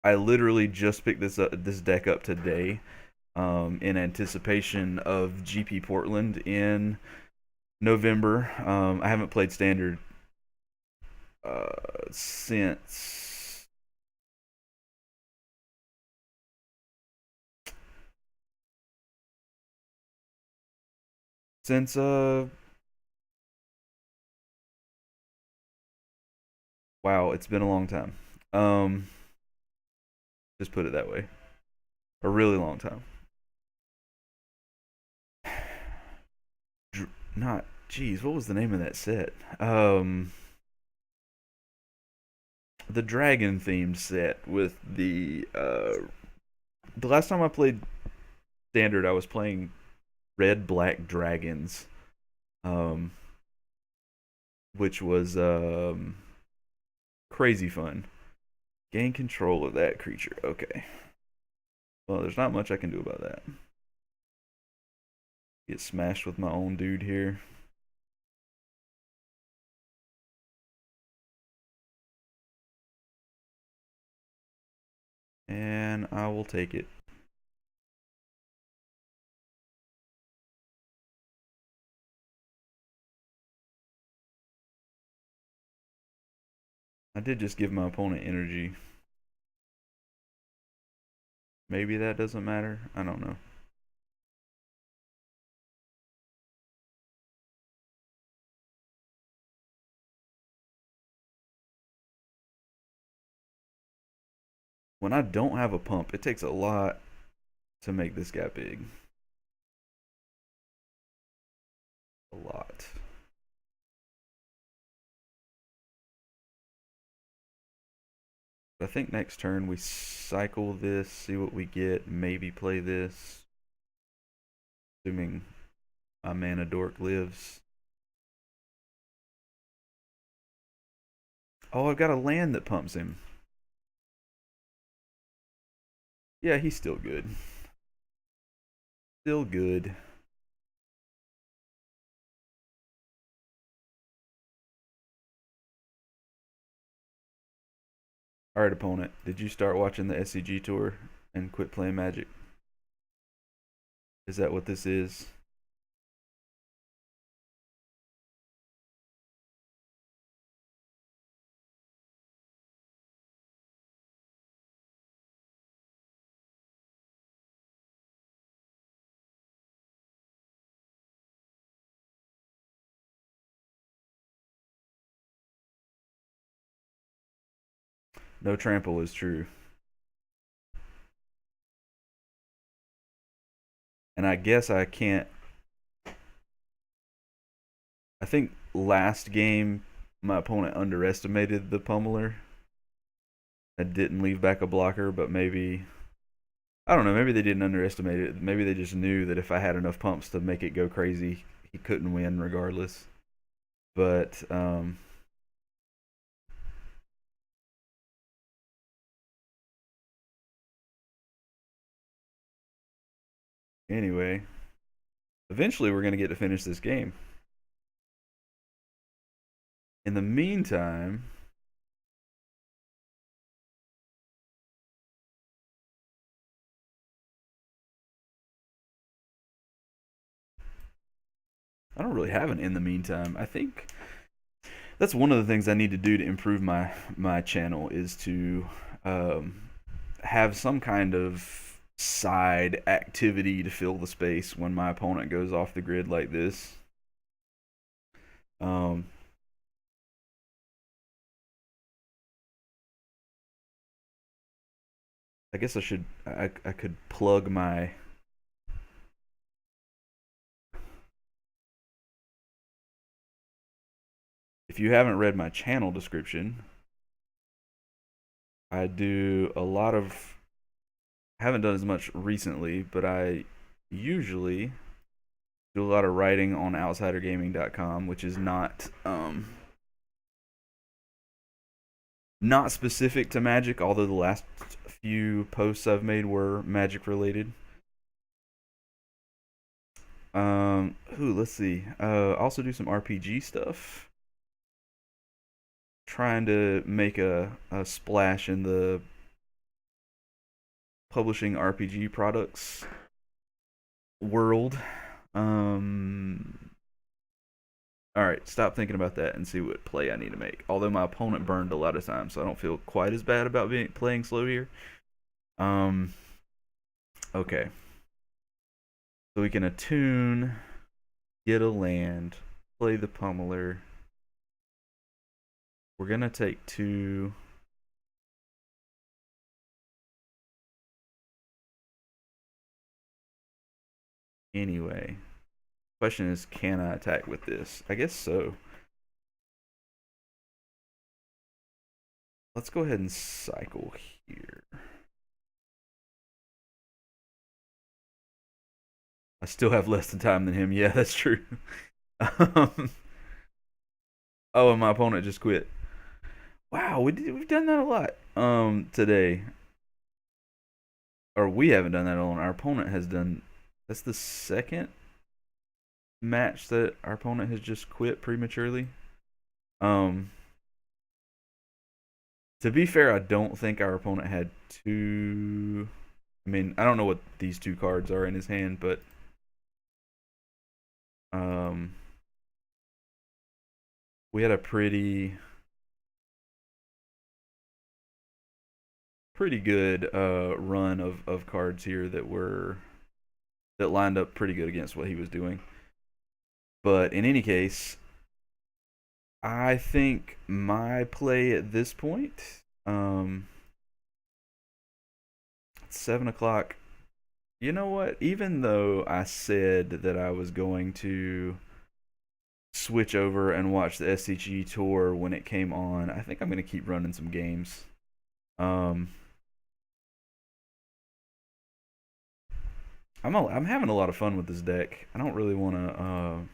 I literally just picked this deck up today, in anticipation of GP Portland in November. I haven't played standard since Since wow, it's been a long time. Um, just put it that way. A really long time. Not, geez, what was the name of that set? The dragon themed set with the last time I played standard, I was playing red black dragons, um, which was crazy fun. Gain control of that creature. Okay. Well, there's not much I can do about that. Get smashed with my own dude here. And I will take it. I did just give my opponent energy. Maybe that doesn't matter. I don't know. When I don't have a pump, it takes a lot to make this guy big. A lot. I think next turn we cycle this, see what we get, maybe play this. Assuming my mana dork lives. Oh, I've got a land that pumps him. Yeah, he's still good. Still good. Alright, opponent. Did you start watching the SCG tour and quit playing Magic? Is that what this is? No trample is true. And I guess I can't. I think last game my opponent underestimated the Pummeler. I didn't leave back a blocker, but maybe I don't know. Maybe they didn't underestimate it. Maybe they just knew that if I had enough pumps to make it go crazy, he couldn't win regardless. But anyway, eventually we're gonna get to finish this game. In the meantime, I don't really have an in the meantime. I think that's one of the things I need to do to improve my channel is to have some kind of side activity to fill the space when my opponent goes off the grid like this. Um, I guess I could plug my if you haven't read my channel description, I do a lot of haven't done as much recently, but I usually do a lot of writing on outsidergaming.com, which is not specific to Magic, although the last few posts I've made were Magic related. Let's see. Also do some RPG stuff. Trying to make a splash in the publishing RPG products world. All right, stop thinking about that and see what play I need to make. Although my opponent burned a lot of time, so I don't feel quite as bad about playing slow here. Um, okay. So we can attune. get a land, play the Pummeler. We're gonna take 2. Anyway, question is, can I attack with this? I guess so. Let's go ahead and cycle here. I still have less than time than him. Yeah, that's true. um, oh, and my opponent just quit. Wow, we've done that a lot today. Or we haven't done that alone. Our opponent has done. That's the second match that our opponent has just quit prematurely. Um, to be fair, I don't think our opponent had 2. I mean, I don't know what these 2 cards are in his hand, but um, we had a pretty good run of cards here that lined up pretty good against what he was doing. But in any case, I think my play at this point, it's 7 o'clock. You know what? Even though I said that I was going to switch over and watch the SCG tour when it came on, I think I'm going to keep running some games. I'm having a lot of fun with this deck. I don't really want to.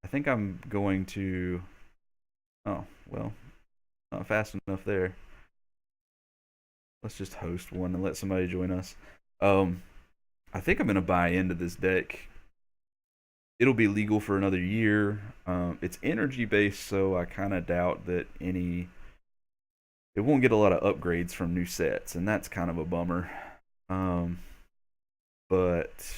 I think I'm going to. Oh well, not fast enough there. Let's just host one and let somebody join us. I think I'm gonna buy into this deck. It'll be legal for another year. It's energy based, so I kind of doubt that it won't get a lot of upgrades from new sets, and that's kind of a bummer. But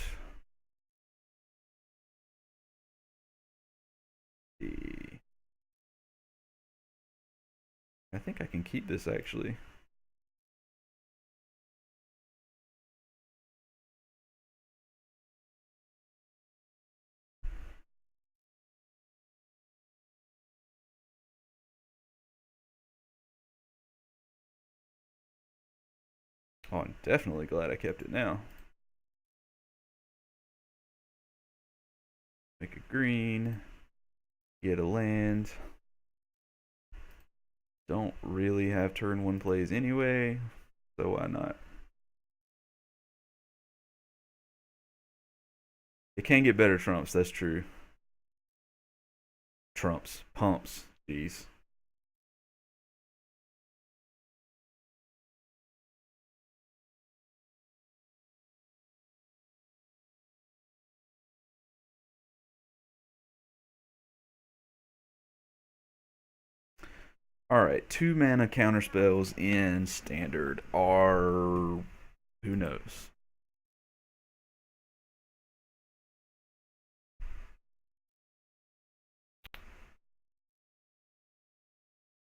I think I can keep this actually. Oh, I'm definitely glad I kept it now. Make a green. Get a land. Don't really have turn 1 plays anyway, so why not? It can get better trumps, that's true. Trumps. Pumps. Jeez. Alright, 2 mana counter spells in standard are. Who knows?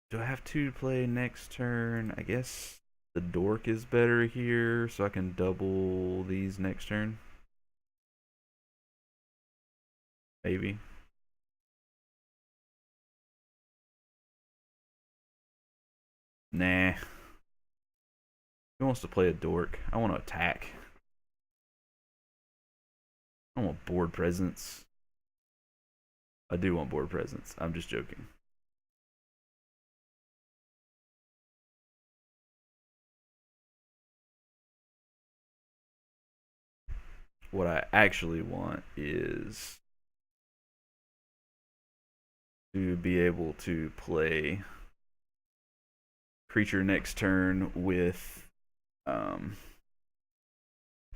Do I have 2 to play next turn? I guess the dork is better here, so I can double these next turn. Maybe. Nah. Who wants to play a dork? I want to attack. I want board presence. I do want board presence. I'm just joking. What I actually want is to be able to play creature next turn with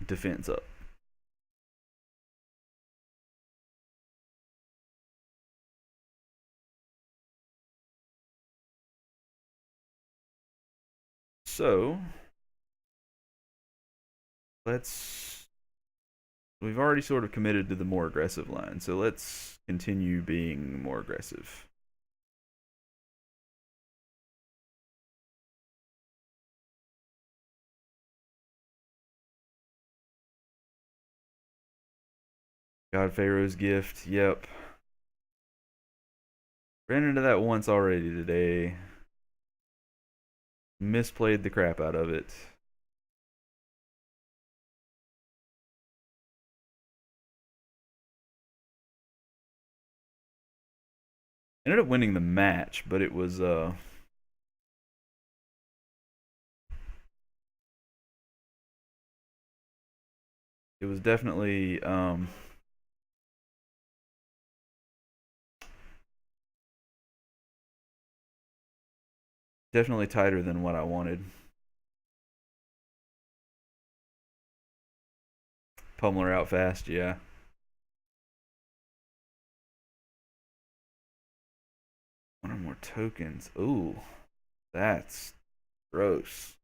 defense up. So we've already sort of committed to the more aggressive line, so let's continue being more aggressive. God Pharaoh's Gift. Yep. Ran into that once already today. Misplayed the crap out of it. Ended up winning the match, but it was definitely definitely tighter than what I wanted. Pummeler out fast, yeah. One or more tokens. Ooh, that's gross.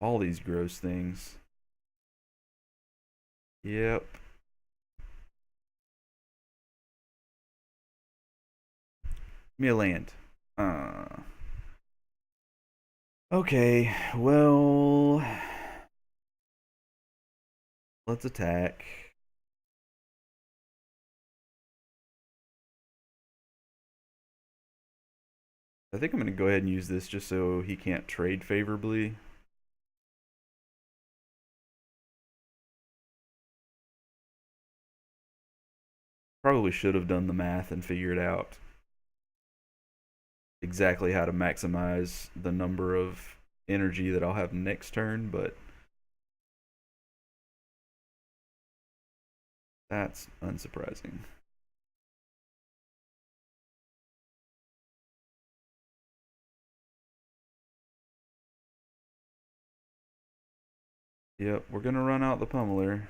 All these gross things. Yep. Give me a land. Okay, well, let's attack. I think I'm going to go ahead and use this just so he can't trade favorably. Probably should have done the math and figured out exactly how to maximize the number of energy that I'll have next turn, but that's unsurprising. Yep, we're going to run out the Pummeler.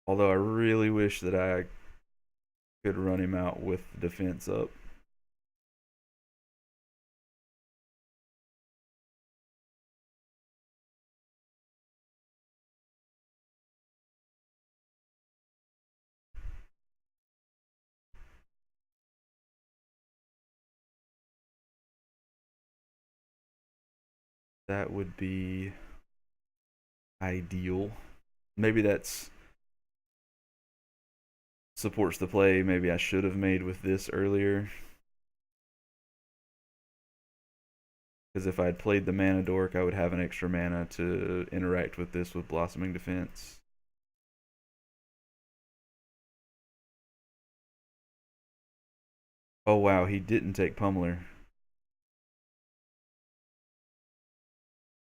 Although I really wish that I could run him out with the defense up. That would be ideal. Maybe that's supports the play maybe I should have made with this earlier. Because if I'd played the Mana Dork, I would have an extra mana to interact with this with Blossoming Defense. Oh wow, he didn't take Pummeler.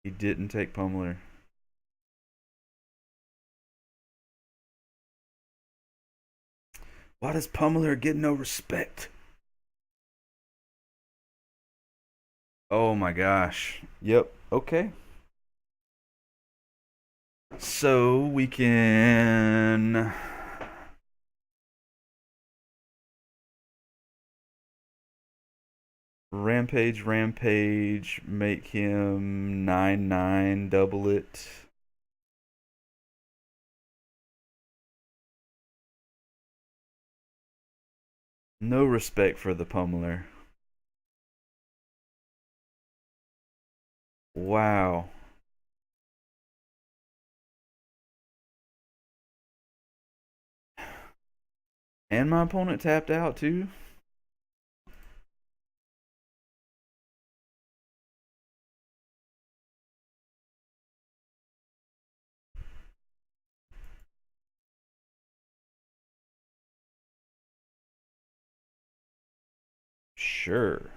He didn't take Pummeler. Why does Pummeler get no respect? Oh my gosh. Yep. Okay. So we can Rampage, Rampage, make him 9/9, double it. No respect for the Pummeler. Wow. And my opponent tapped out too? Sure.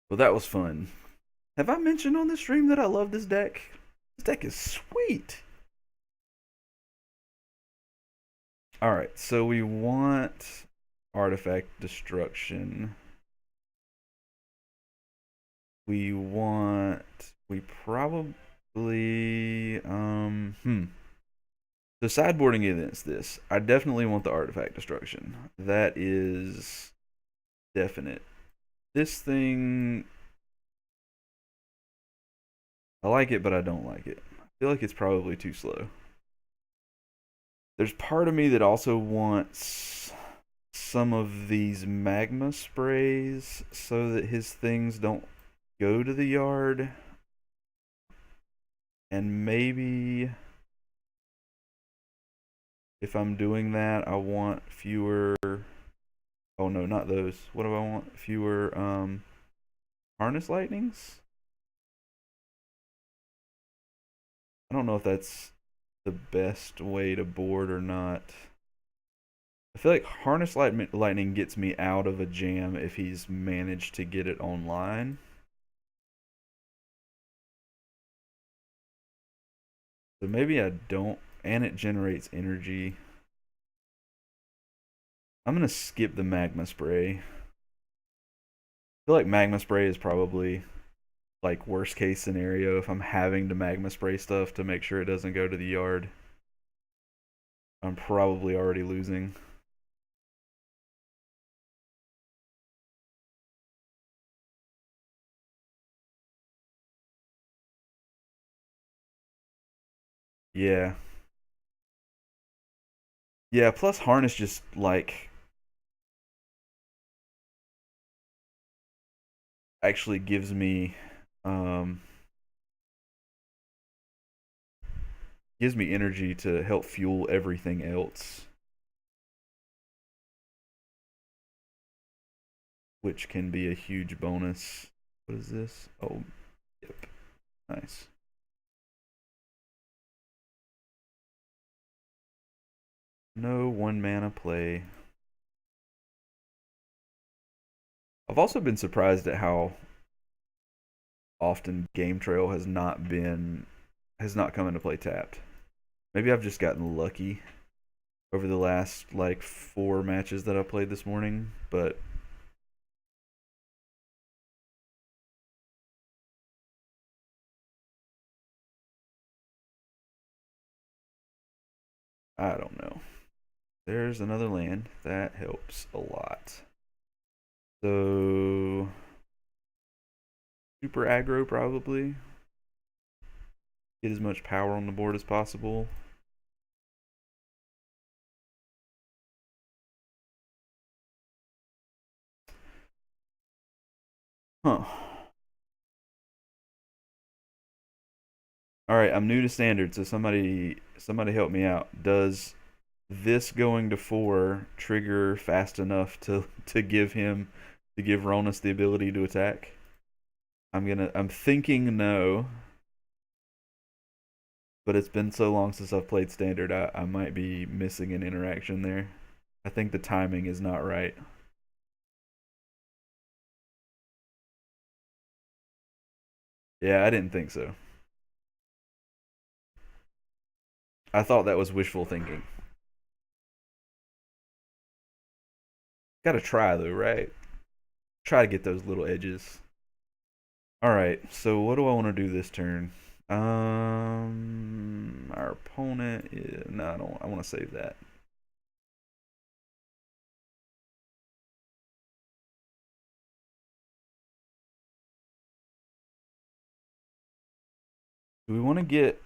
Well, that was fun. Have I mentioned on the stream that I love this deck? This deck is sweet. Alright, so we want artifact destruction. We probably So sideboarding against this, I definitely want the artifact destruction. That is definite. This thing, I like it, but I don't like it. I feel like it's probably too slow. There's part of me that also wants some of these magma sprays so that his things don't go to the yard. And maybe if I'm doing that, I want fewer. Oh no, not those. What do I want? Fewer harness lightnings? I don't know if that's the best way to board or not. I feel like harness lightning gets me out of a jam if he's managed to get it online. So maybe I don't, and it generates energy. I'm gonna skip the magma spray. I feel like magma spray is probably like worst case scenario if I'm having to magma spray stuff to make sure it doesn't go to the yard. I'm probably already losing. Yeah. Yeah, plus harness just like actually um gives me energy to help fuel everything else, which can be a huge bonus. What is this? Oh, yep. Nice. No one mana play. I've also been surprised at how often Game Trail has not come into play tapped. Maybe I've just gotten lucky over the last like 4 matches that I played this morning, but I don't know. There's another land. That helps a lot. So super aggro probably. Get as much power on the board as possible. Huh. All right, I'm new to standard, so somebody help me out. Does this going to 4 trigger fast enough to give Ronus the ability to attack? I'm thinking no, but it's been so long since I've played standard, I might be missing an interaction there. I think the timing is not right. Yeah, I didn't think so. I thought that was wishful thinking. Gotta try though, right? Try to get those little edges. All right. So what do I want to do this turn? Our opponent is no, I don't. I want to save that. Do we want to get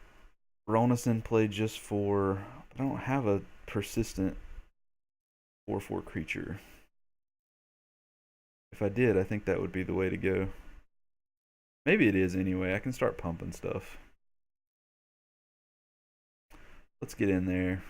Ronus in play just for? I don't have a persistent 4/4 creature. If I did, I think that would be the way to go. Maybe it is anyway. I can start pumping stuff. Let's get in there.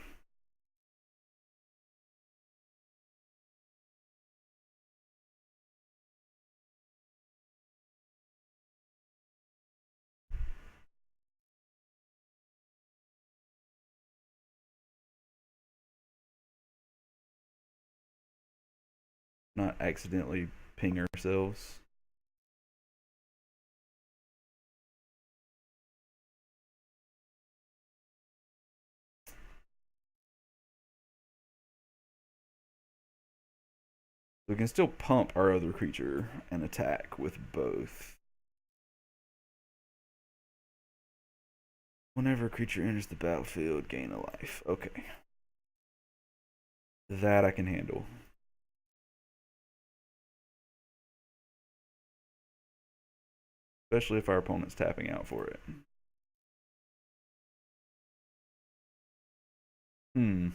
Not accidentally ping ourselves. We can still pump our other creature and attack with both. Whenever a creature enters the battlefield, gain a life. Okay. That I can handle. Especially if our opponent's tapping out for it. Hmm.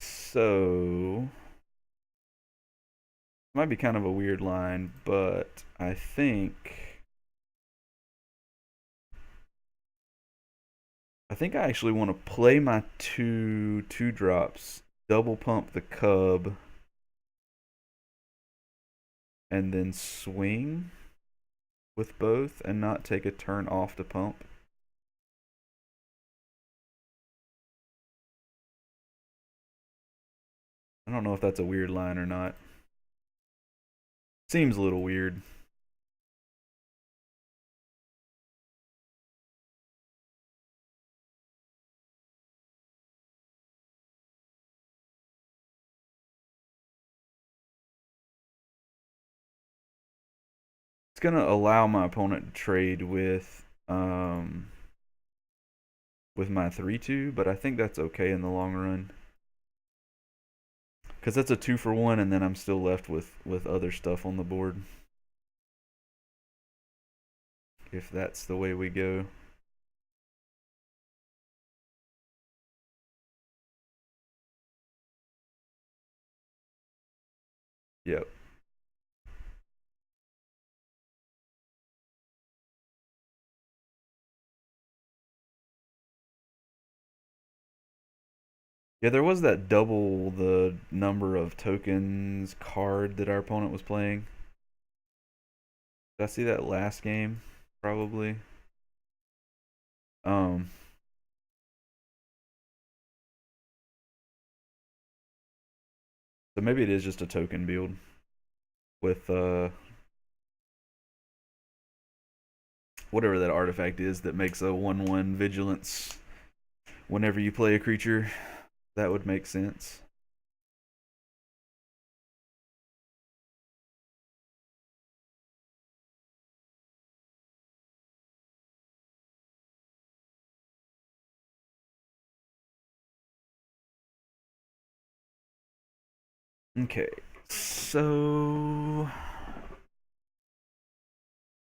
So might be kind of a weird line, but I think I actually want to play my two drops, double pump the cub, and then swing with both and not take a turn off to pump. I don't know if that's a weird line or not. Seems a little weird. It's gonna allow my opponent to trade with my 3/2, but I think that's okay in the long run. Because that's a 2-for-1, and then I'm still left with other stuff on the board. If that's the way we go. Yep. Yeah, there was that double the number of tokens card that our opponent was playing. Did I see that last game? Probably. Um, so maybe it is just a token build with whatever that artifact is that makes a 1/1 vigilance whenever you play a creature. That would make sense. Okay, so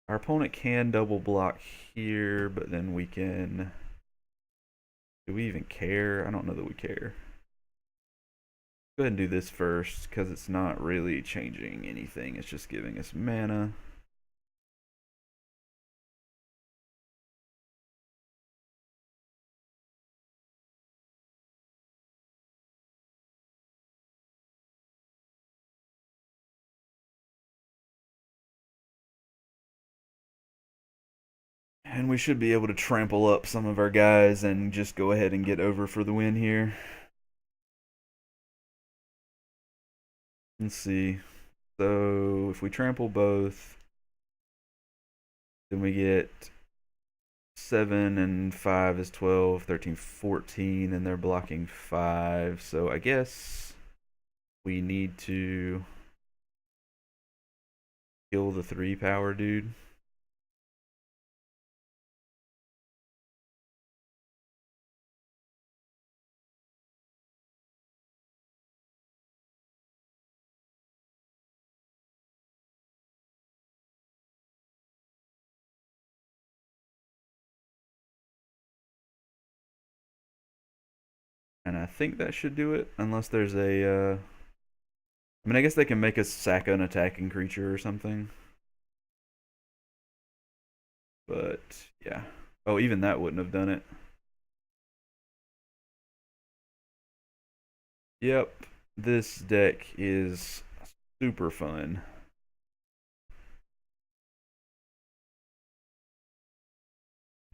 our opponent can double block here, but then we can. Do we even care? I don't know that we care. Go ahead and do this first because it's not really changing anything. It's just giving us mana. And we should be able to trample up some of our guys and just go ahead and get over for the win here. Let's see. So if we trample both, then we get 7 and 5 is 12, 13, 14, and they're blocking 5. So I guess we need to kill the 3 power dude. And I think that should do it, unless there's a. I mean, I guess they can make us sack an attacking creature or something. But yeah. Oh, even that wouldn't have done it. Yep. This deck is super fun.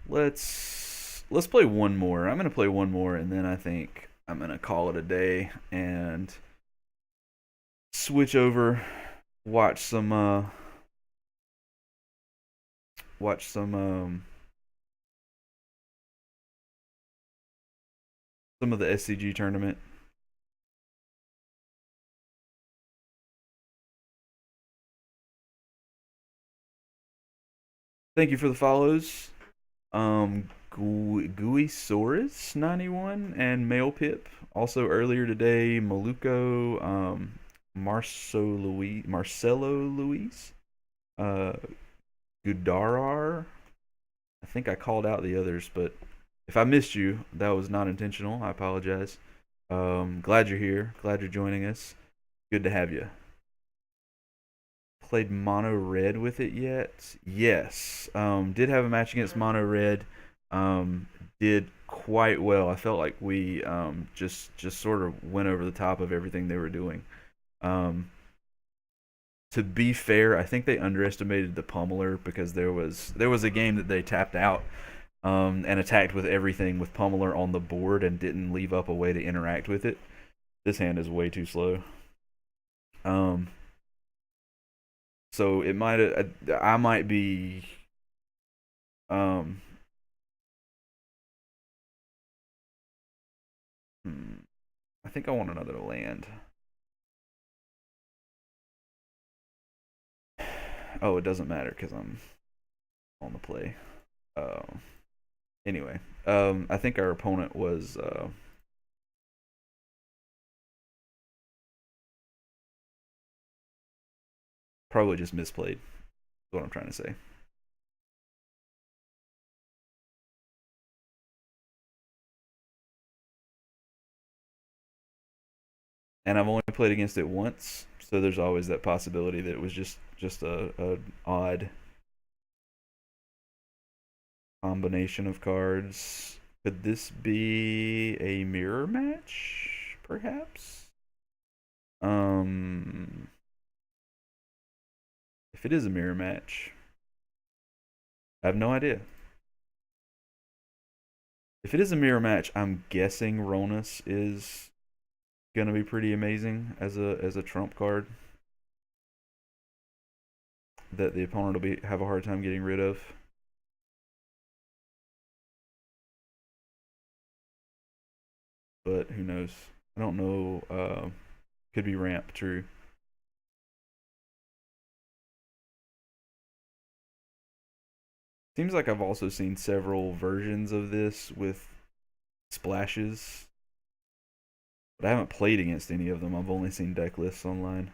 Let's play one more. I'm gonna play one more, and then I think I'm gonna call it a day and switch over, watch some watch some of the SCG tournament. Thank you for the follows. Gooeysaurus 91 and Male Pip. Also earlier today, Maluko, Marcelo Luis, uh, Gudarar. I think I called out the others, but if I missed you, that was not intentional. I apologize. Glad you're here. Glad you're joining us. Good to have you. Played Mono Red with it yet? Yes. Did have a match against Mono Red. Um, did quite well. I felt like we just sort of went over the top of everything they were doing. Um, to be fair, I think they underestimated the Pummeler because there was a game that they tapped out and attacked with everything with Pummeler on the board and didn't leave up a way to interact with it. This hand is way too slow. Um, so it might I might be um hmm, I think I want another land. Oh, it doesn't matter because I'm on the play. Uh, anyway, I think our opponent was probably just misplayed. Is what I'm trying to say. And I've only played against it once, so there's always that possibility that it was just a odd combination of cards. Could this be a mirror match, perhaps? Um, if it is a mirror match, I have no idea. If it is a mirror match, I'm guessing Ronus is gonna be pretty amazing as a trump card that the opponent will be have a hard time getting rid of. But who knows? I don't know. Could be ramp, true. Seems like I've also seen several versions of this with splashes, but I haven't played against any of them. I've only seen deck lists online.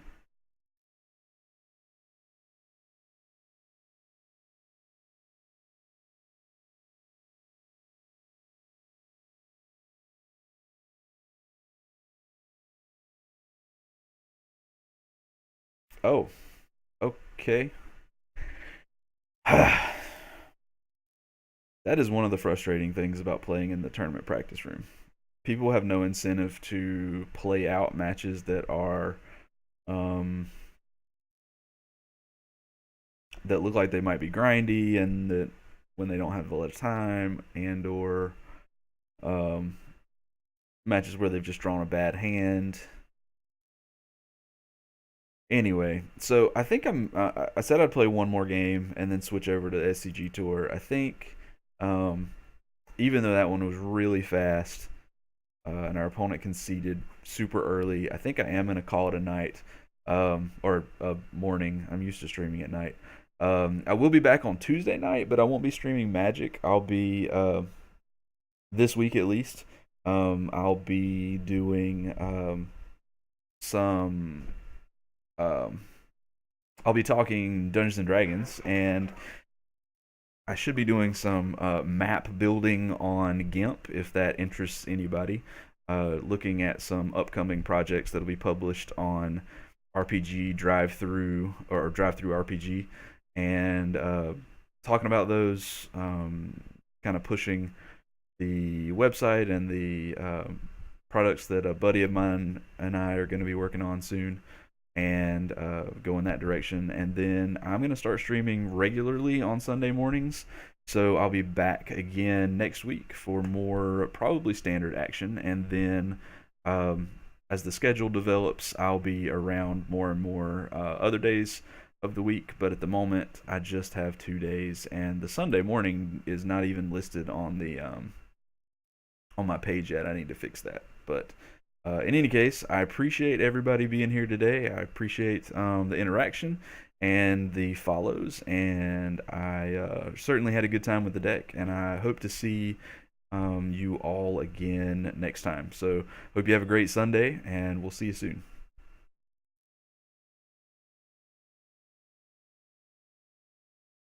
Oh, okay. That is one of the frustrating things about playing in the tournament practice room. People have no incentive to play out matches that are um, that look like they might be grindy and that when they don't have a lot of time and or um, matches where they've just drawn a bad hand. Anyway, so I think I said I'd play one more game and then switch over to the SCG tour. I think um, even though that one was really fast and our opponent conceded super early, I think I am gonna call it a night or a morning. I'm used to streaming at night. I will be back on Tuesday night, but I won't be streaming Magic. I'll be this week at least. I'll be doing some. Um, I'll be talking Dungeons and Dragons, and I should be doing some map building on GIMP if that interests anybody. Looking at some upcoming projects that'll be published on RPG Drive Through or Drive Through RPG, and talking about those, kind of pushing the website and the products that a buddy of mine and I are going to be working on soon and go in that direction. And then I'm going to start streaming regularly on Sunday mornings. So I'll be back again next week for more probably standard action. And then as the schedule develops, I'll be around more and more other days of the week. But at the moment, I just have 2 days. And the Sunday morning is not even listed on my page yet. I need to fix that. But in any case, I appreciate everybody being here today. I appreciate the interaction, and the follows, and I certainly had a good time with the deck, and I hope to see you all again next time. So, hope you have a great Sunday, and we'll see you soon.